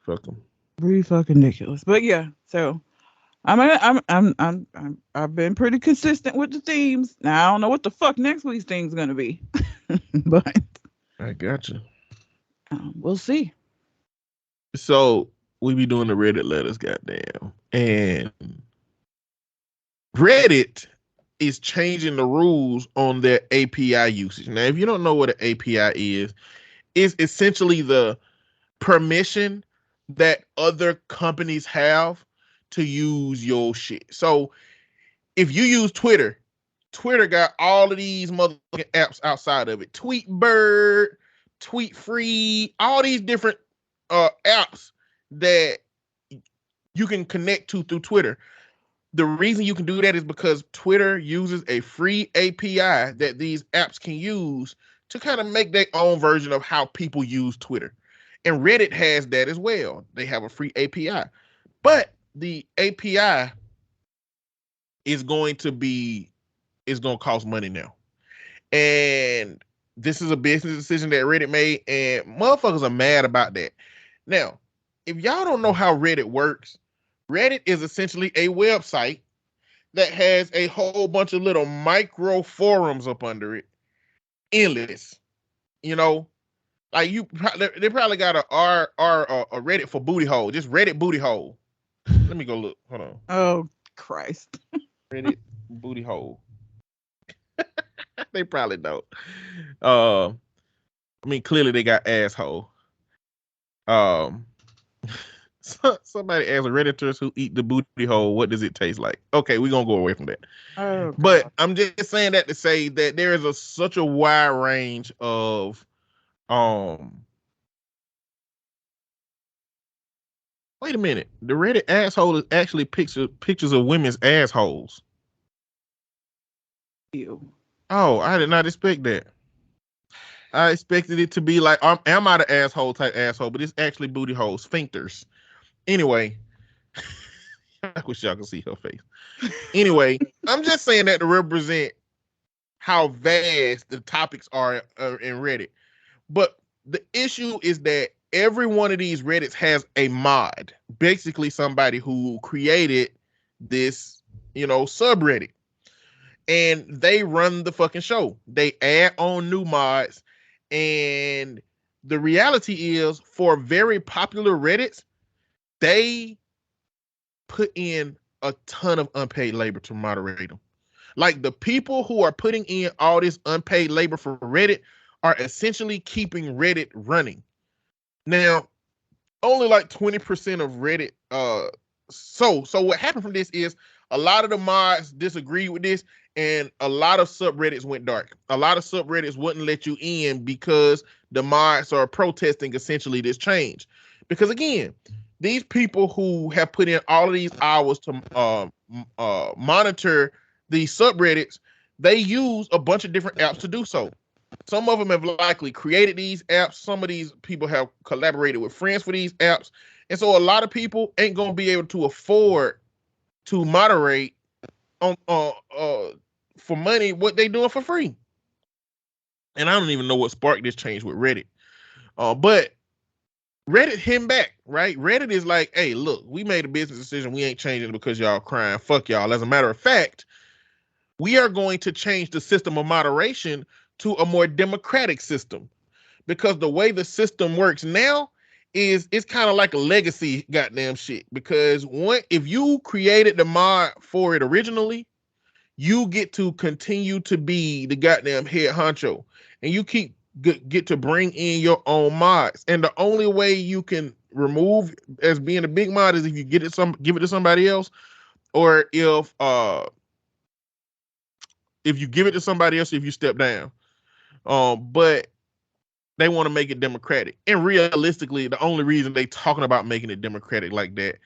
Fuck them. Pretty fucking ridiculous. But yeah, so I've been pretty consistent with the themes. Now I don't know what the fuck next week's theme's gonna be, but I got you. we'll see. So we be doing the Reddit letters, goddamn, and Reddit is changing the rules on their API usage. Now, if you don't know what an API is, it's essentially the permission that other companies have to use your shit. So if you use Twitter, Twitter got all of these motherfucking apps outside of it. Tweetbird, Tweetfree, all these different apps that you can connect to through Twitter. The reason you can do that is because Twitter uses a free API that these apps can use to kind of make their own version of how people use Twitter. And Reddit has that as well. They have a free API. But the API is going to cost money now. And this is a business decision that Reddit made, and motherfuckers are mad about that. Now, if y'all don't know how Reddit works, Reddit is essentially a website that has a whole bunch of little micro forums up under it. Endless. Like they probably got a Reddit for booty hole. Just Reddit booty hole. Let me go look. Hold on. Oh Christ. Reddit booty hole. They probably don't. I mean, clearly they got asshole. Somebody asked Redditors who eat the booty hole, what does it taste like? Okay, we're gonna go away from that. Oh, but I'm just saying that to say that there is such a wide range of wait a minute. The Reddit asshole is actually pictures of women's assholes. Ew. Oh, I did not expect that. I expected it to be like, am I the asshole type asshole? But it's actually booty holes, sphincters. Anyway, I wish y'all could see her face. Anyway, I'm just saying that to represent how vast the topics are in Reddit. But the issue is that every one of these Reddits has a mod, basically somebody who created this, subreddit. And they run the fucking show. They add on new mods. And the reality is, for very popular Reddits, they put in a ton of unpaid labor to moderate them. Like, the people who are putting in all this unpaid labor for Reddit are essentially keeping Reddit running. Now, only like 20% of Reddit. So what happened from this is a lot of the mods disagree with this, and a lot of subreddits went dark. A lot of subreddits wouldn't let you in because the mods are protesting essentially this change. Because again, these people who have put in all of these hours to monitor these subreddits, they use a bunch of different apps to do so. Some of them have likely created these apps. Some of these people have collaborated with friends for these apps. And so a lot of people ain't going to be able to afford to moderate on for money what they doing for free. And I don't even know what sparked this change with Reddit. But Reddit him back, right? Reddit is like, hey, look, we made a business decision. We ain't changing it because y'all crying. Fuck y'all. As a matter of fact, we are going to change the system of moderation to a more democratic system. Because the way the system works now is it's kind of like a legacy goddamn shit. Because if you created the mod for it originally, you get to continue to be the goddamn head honcho. And you get to bring in your own mods. And the only way you can remove as being a big mod is if you give it to somebody else, or if you give it to somebody else, if you step down. But they want to make it democratic. And realistically, the only reason they talking about making it democratic like that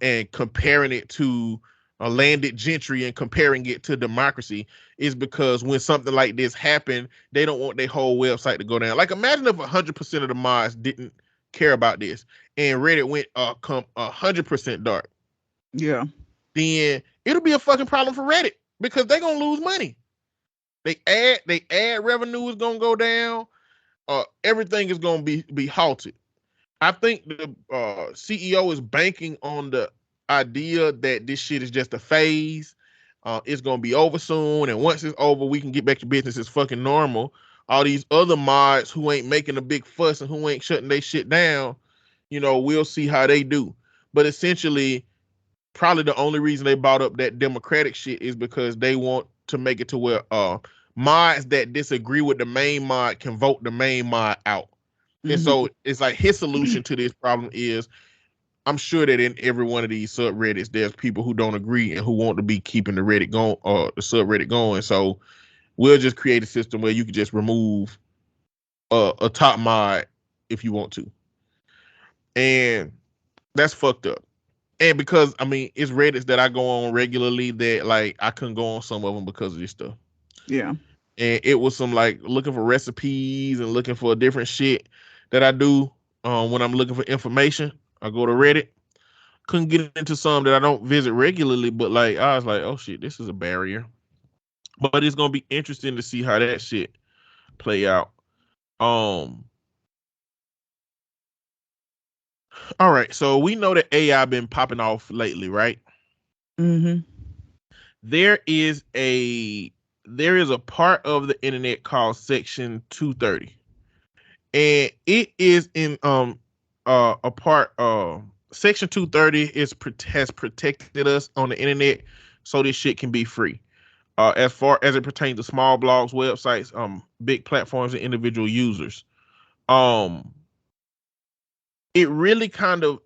and comparing it to landed gentry and comparing it to democracy is because when something like this happened, they don't want their whole website to go down. Like, imagine if 100% of the mods didn't care about this and Reddit went 100% dark. Yeah. Then it'll be a fucking problem for Reddit because they're gonna lose money. They ad revenue is gonna go down. Everything is gonna be halted. I think the CEO is banking on the idea that this shit is just a phase. It's gonna be over soon, and once it's over, we can get back to business as fucking normal. All these other mods who ain't making a big fuss and who ain't shutting their shit down, we'll see how they do. But essentially, probably the only reason they brought up that democratic shit is because they want to make it to where mods that disagree with the main mod can vote the main mod out. Mm-hmm. And so it's like his solution to this problem is, I'm sure that in every one of these subreddits, there's people who don't agree and who want to be keeping the Reddit going or the subreddit going. So we'll just create a system where you can just remove a top mod if you want to. And that's fucked up. And because, it's Reddits that I go on regularly that, like, I couldn't go on some of them because of this stuff. Yeah. And it was some, like, looking for recipes and looking for different shit that I do when I'm looking for information. I go to Reddit. Couldn't get into some that I don't visit regularly, but, like, I was like, oh, shit, this is a barrier. But it's going to be interesting to see how that shit play out. All right, so we know that AI been popping off lately, right? Mm-hmm. There is a part of the internet called Section 230, and it is in a part Section 230 has protected us on the internet, so this shit can be free. As far as it pertains to small blogs, websites, big platforms, and individual users. It really kind of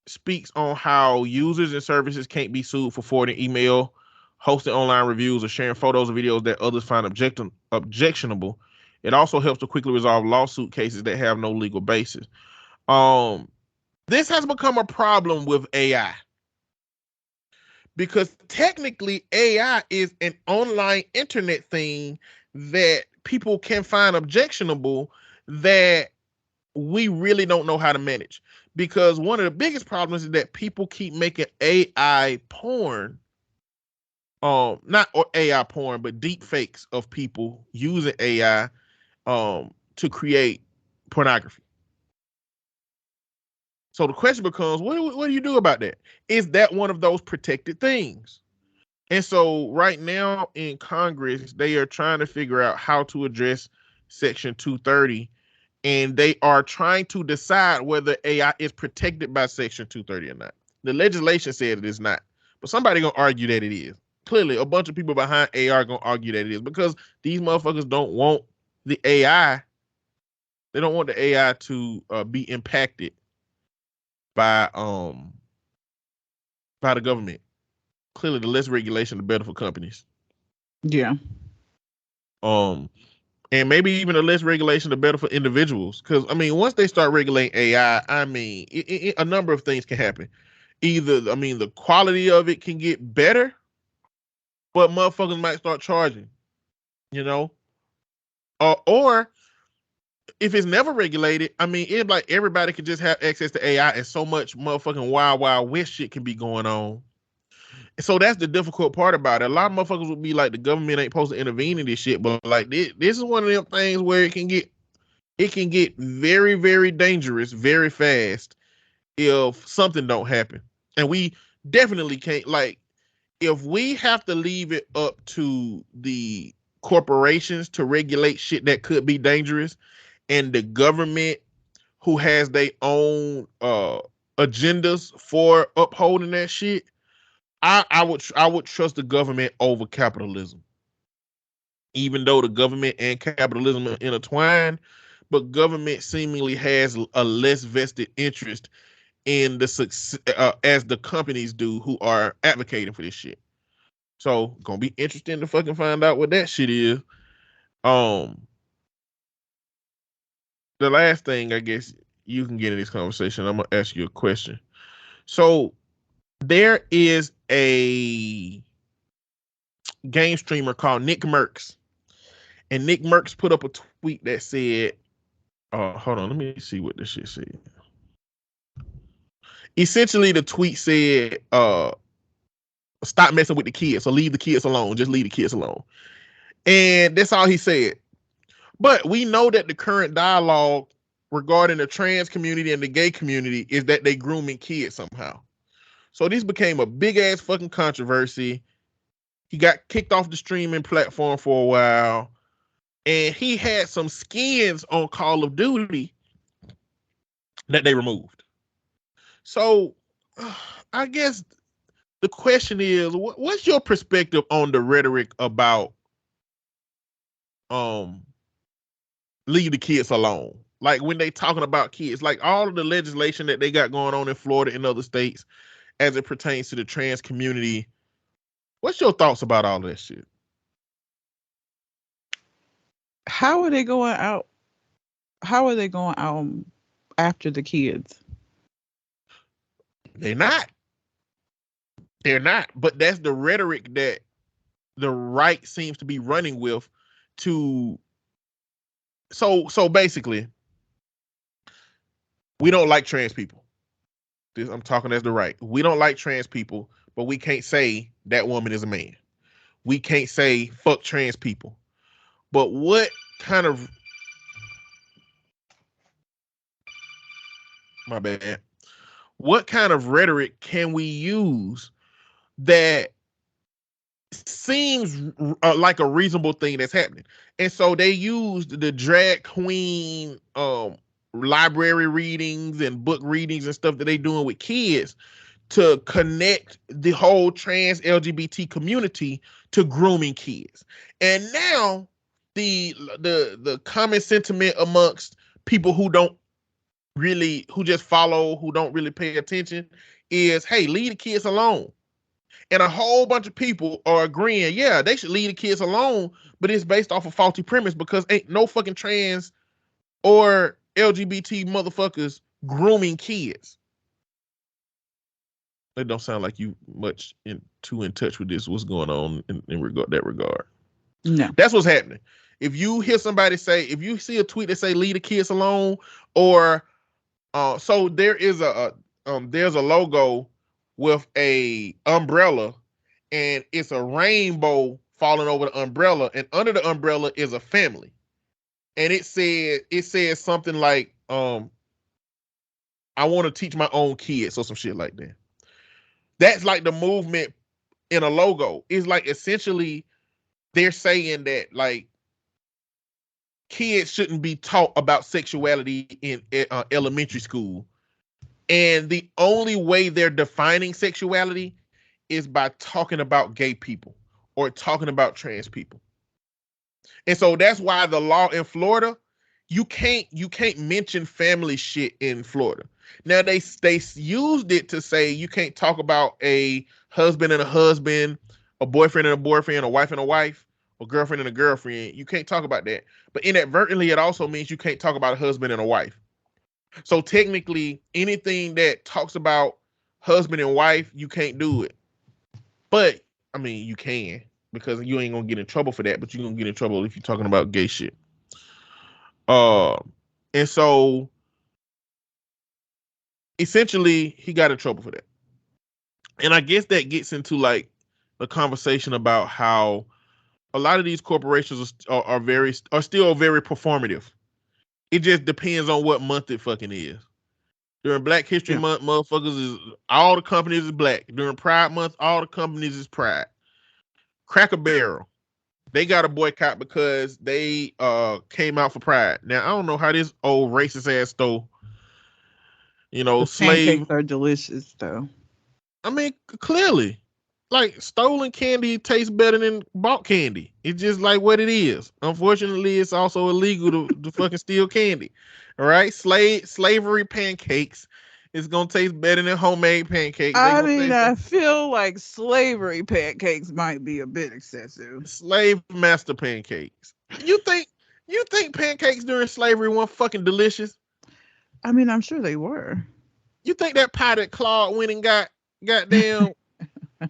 speaks on how users and services can't be sued for forwarding email, hosting online reviews, or sharing photos or videos that others find objectionable. It also helps to quickly resolve lawsuit cases that have no legal basis. This has become a problem with AI because technically AI is an online internet thing that people can find objectionable that we really don't know how to manage, because one of the biggest problems is that people keep making AI porn, not AI porn, but deep fakes of people using AI to create pornography. So the question becomes, what do you do about that? Is that one of those protected things? And so right now in Congress, they are trying to figure out how to address Section 230. And they are trying to decide whether AI is protected by Section 230 or not. The legislation said it is not, but somebody gonna argue that it is. Clearly, a bunch of people behind AI are gonna argue that it is, because these motherfuckers don't want the AI. They don't want the AI to be impacted by the government. Clearly, the less regulation, the better for companies. Yeah. And maybe even the less regulation, the better for individuals. Because, once they start regulating AI, a number of things can happen. Either, the quality of it can get better, but motherfuckers might start charging, or if it's never regulated, it's like everybody can just have access to AI, and so much motherfucking wild west shit can be going on. So that's the difficult part about it. A lot of motherfuckers would be like, the government ain't supposed to intervene in this shit, but like this is one of them things where it can get very, very dangerous very fast if something don't happen. And we definitely can't, like, if we have to leave it up to the corporations to regulate shit that could be dangerous, and the government who has their own agendas for upholding that shit, I would trust the government over capitalism. Even though the government and capitalism are intertwined, but government seemingly has a less vested interest in the success as the companies do who are advocating for this shit. So gonna be interesting to fucking find out what that shit is. The last thing I guess you can get in this conversation, I'm gonna ask you a question. So there is a game streamer called Nick Mercs, and Nick Mercs put up a tweet that said, hold on, let me see what this shit said. Essentially, the tweet said, stop messing with the kids, so leave the kids alone. Just leave the kids alone. And that's all he said. But we know that the current dialogue regarding the trans community and the gay community is that they grooming kids somehow. So this became a big ass fucking controversy. He got kicked off the streaming platform for a while, and he had some skins on Call of Duty that they removed. So I guess the question is, what's your perspective on the rhetoric about leave the kids alone? Like when they talking about kids, like all of the legislation that they got going on in Florida and other states as it pertains to the trans community. What's your thoughts about all that shit? How are they going out? How are they going out after the kids? They're not. But that's the rhetoric that the right seems to be running with to. So basically, we don't like trans people. I'm talking as the right. We don't like trans people, but we can't say that woman is a man. We can't say fuck trans people. But what kind of, my bad, what kind of rhetoric can we use that seems like a reasonable thing that's happening? And so they used the drag queen library readings and book readings and stuff that they doing with kids to connect the whole trans LGBT community to grooming kids. And now the common sentiment amongst people who just follow, who don't really pay attention is, hey, leave the kids alone. And a whole bunch of people are agreeing, yeah, they should leave the kids alone, but it's based off a faulty premise because ain't no fucking trans or LGBT motherfuckers grooming kids. It don't sound like you much in touch with this. What's going on in that regard? No, that's what's happening. If you hear somebody say, if you see a tweet that say leave the kids alone, or so there is there's a logo with a umbrella, and it's a rainbow falling over the umbrella, and under the umbrella is a family, and it says something like I want to teach my own kids, or some shit like that. That's like the movement in a logo. It's like essentially they're saying that like kids shouldn't be taught about sexuality in elementary school. And the only way they're defining sexuality is by talking about gay people or talking about trans people. And so that's why the law in Florida, you can't mention family shit in Florida. Now they used it to say you can't talk about a husband and a husband, a boyfriend and a boyfriend, a wife and a wife, a girlfriend and a girlfriend. You can't talk about that. But inadvertently, it also means you can't talk about a husband and a wife. So technically, anything that talks about husband and wife, you can't do it. But I mean, you can, because you ain't gonna get in trouble for that. But you're gonna get in trouble if you're talking about gay shit. And so essentially, he got in trouble for that. And I guess that gets into like the conversation about how a lot of these corporations are still very performative. It just depends on what month it fucking is. During Black History Yeah. Month, motherfuckers is all the companies is black. During Pride Month, all the companies is Pride. Cracker Barrel, they got a boycott because they came out for Pride. Now I don't know how this old racist ass stole, The slave. pancakes are delicious, though. I mean, clearly, like stolen candy tastes better than bought candy. It's just like what it is. Unfortunately, it's also illegal to fucking steal candy. All right, slavery pancakes is gonna taste better than homemade pancakes. I mean, I feel like slavery pancakes might be a bit excessive. Slave master pancakes. You think pancakes during slavery weren't fucking delicious? I mean, I'm sure they were. You think that pie that Claude went and got goddamn?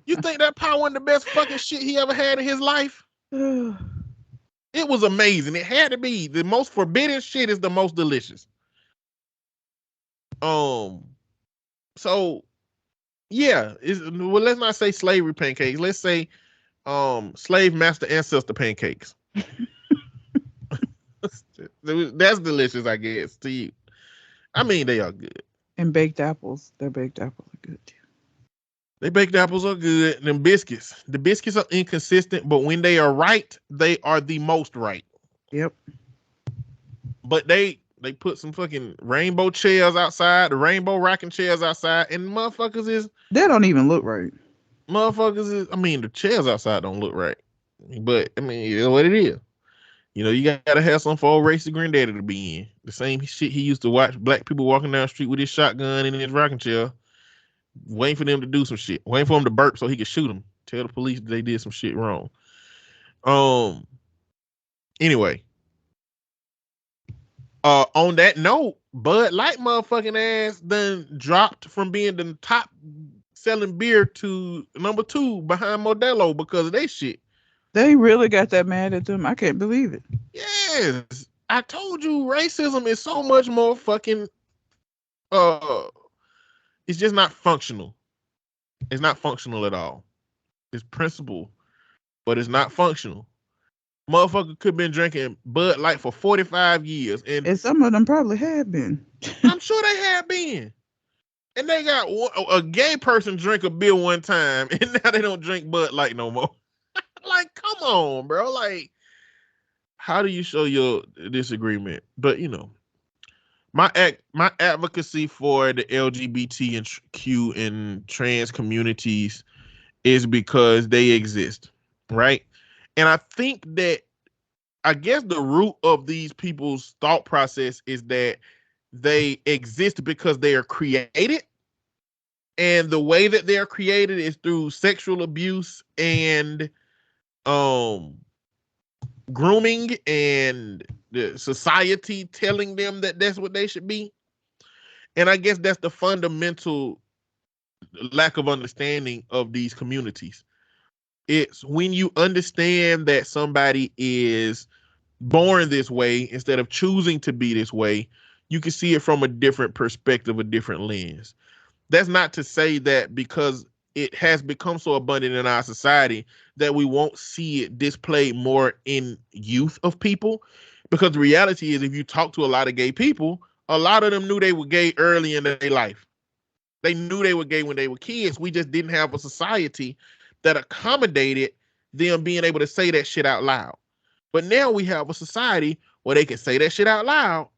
You think that pie wasn't the best fucking shit he ever had in his life? It was amazing. It had to be. The most forbidden shit is the most delicious. So yeah, well, let's not say slavery pancakes. Let's say slave master ancestor pancakes. That's delicious, I guess, to you. I mean, they are good. And baked apples. Their baked apples are good too. They baked apples are good. And them biscuits. The biscuits are inconsistent, but when they are right, they are the most right. Yep. But they put some fucking rainbow chairs outside, the rainbow rocking chairs outside, and motherfuckers don't even look right. I mean, the chairs outside don't look right. But I mean, it's what it is. You gotta have some for old racist granddaddy to be in. The same shit he used to watch black people walking down the street with his shotgun and his rocking chair, waiting for them to do some shit, waiting for them to burp so he could shoot them. Tell the police they did some shit wrong. Anyway. On that note, Bud Light motherfucking ass done dropped from being the top selling beer to number 2 behind Modelo because of that shit. They really got that mad at them. I can't believe it. Yes. I told you racism is so much more fucking it's just not functional. It's not functional at all. It's principle, but it's not functional. Motherfucker could have been drinking Bud Light for 45 years. And some of them probably have been. I'm sure they have been. And they got a gay person drink a beer one time, and now they don't drink Bud Light no more. Like, come on, bro. Like, how do you show your disagreement? But, my advocacy for the LGBT and Q and trans communities is because they exist, right? And I think that, I guess the root of these people's thought process is that they exist because they are created. And the way that they are created is through sexual abuse and grooming and the society telling them that that's what they should be. And I guess that's the fundamental lack of understanding of these communities. It's when you understand that somebody is born this way instead of choosing to be this way, you can see it from a different perspective, a different lens. That's not to say that because it has become so abundant in our society that we won't see it displayed more in youth of people. Because the reality is, if you talk to a lot of gay people, a lot of them knew they were gay early in their life. They knew they were gay when they were kids. We just didn't have a society that accommodated them being able to say that shit out loud. But now we have a society where they can say that shit out loud.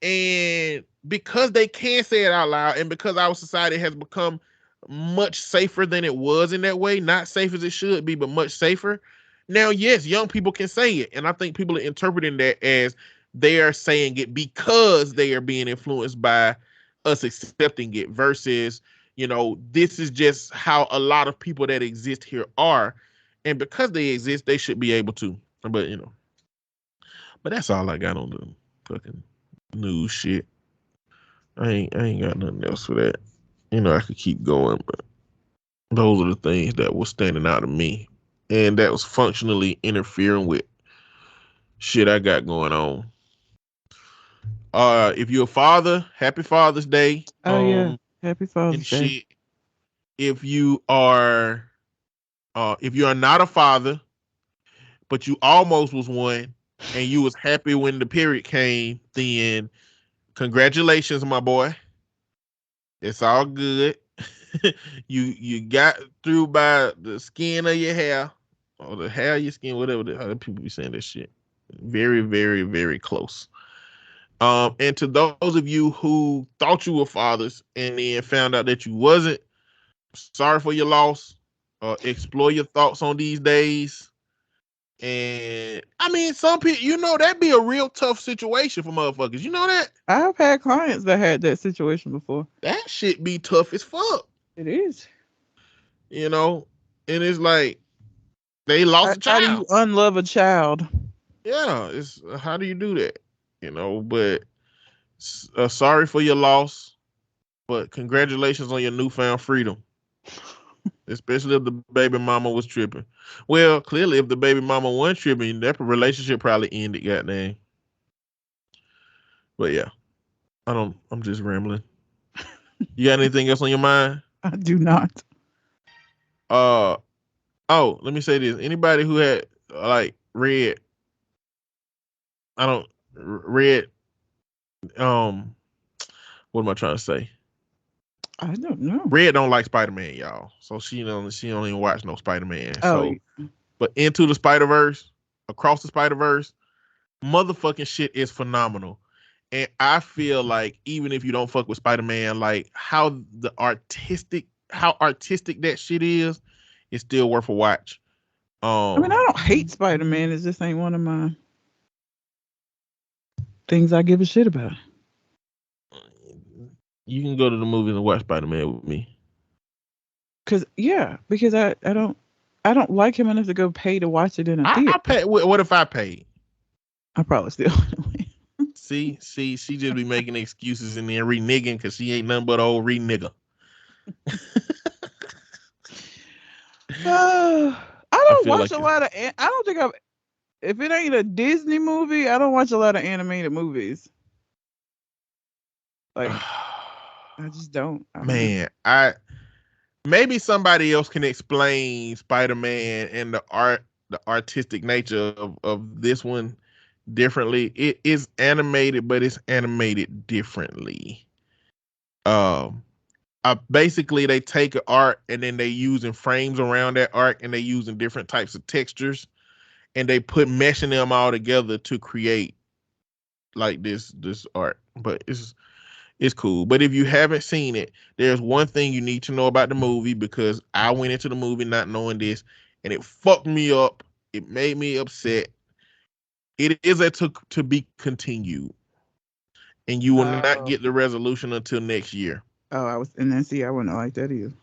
And because they can say it out loud, and because our society has become much safer than it was in that way, not safe as it should be, but much safer. Now, yes, young people can say it. And I think people are interpreting that as they are saying it because they are being influenced by us accepting it versus, this is just how a lot of people that exist here are. And because they exist, they should be able to. But, but that's all I got on the fucking news shit. I ain't got nothing else for that. I could keep going, but those are the things that were standing out to me. And that was functionally interfering with shit I got going on. If you're a father, happy Father's Day. Oh, yeah. Happy Father's Day. Shit. if you are not a father, but you almost was one, and you was happy when the period came, then congratulations, my boy. It's all good. you got through by the skin of your hair, or the hair of your skin, whatever how people be saying that shit. Very, very, very close. And to those of you who thought you were fathers and then found out that you wasn't, sorry for your loss. Explore your thoughts on these days. And I mean, some people, that'd be a real tough situation for motherfuckers. You know that? I've had clients that had that situation before. That shit be tough as fuck. It is. And it's like they lost a child. How do you unlove a child? Yeah, how do you do that? But sorry for your loss, but congratulations on your newfound freedom. Especially if the baby mama was tripping. Well, clearly, if the baby mama wasn't tripping, that relationship probably ended, goddamn. But yeah, I'm just rambling. You got anything else on your mind? I do not. Let me say this. Anybody who had read, what am I trying to say? I don't know. Red don't like Spider-Man, y'all. So she don't even watch no Spider-Man. Oh. But Into the Spider-Verse, Across the Spider-Verse, motherfucking shit is phenomenal. And I feel like even if you don't fuck with Spider-Man, like how artistic that shit is, it's still worth a watch. I don't hate Spider-Man. It just ain't one of my things I give a shit about. You can go to the movies and watch Spider-Man with me. Because I don't like him enough to go pay to watch it in a theater. I pay. What if I paid? I probably still wouldn't. See, she just be making excuses and then reneging because she ain't nothing but old renigger. I don't watch a lot of. I don't think if it ain't a Disney movie, I don't watch a lot of animated movies. Like. I just don't. Maybe somebody else can explain Spider-Man and the artistic nature of this one differently. It is animated, but it's animated differently. Basically they take art and then they using frames around that art and they using different types of textures and they meshing them all together to create like this art. But it's cool. But if you haven't seen it, there's one thing you need to know about the movie, because I went into the movie not knowing this and it fucked me up. It made me upset. It is to be continued. And you will not get the resolution until next year. Oh, I wouldn't like that either.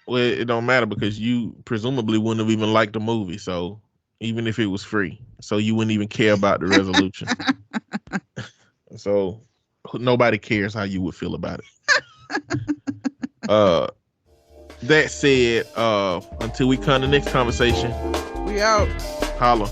Well, it don't matter because you presumably wouldn't have even liked the movie. So even if it was free, so you wouldn't even care about the resolution. So nobody cares how you would feel about it. That said, until we come to the next conversation, we out. Holla.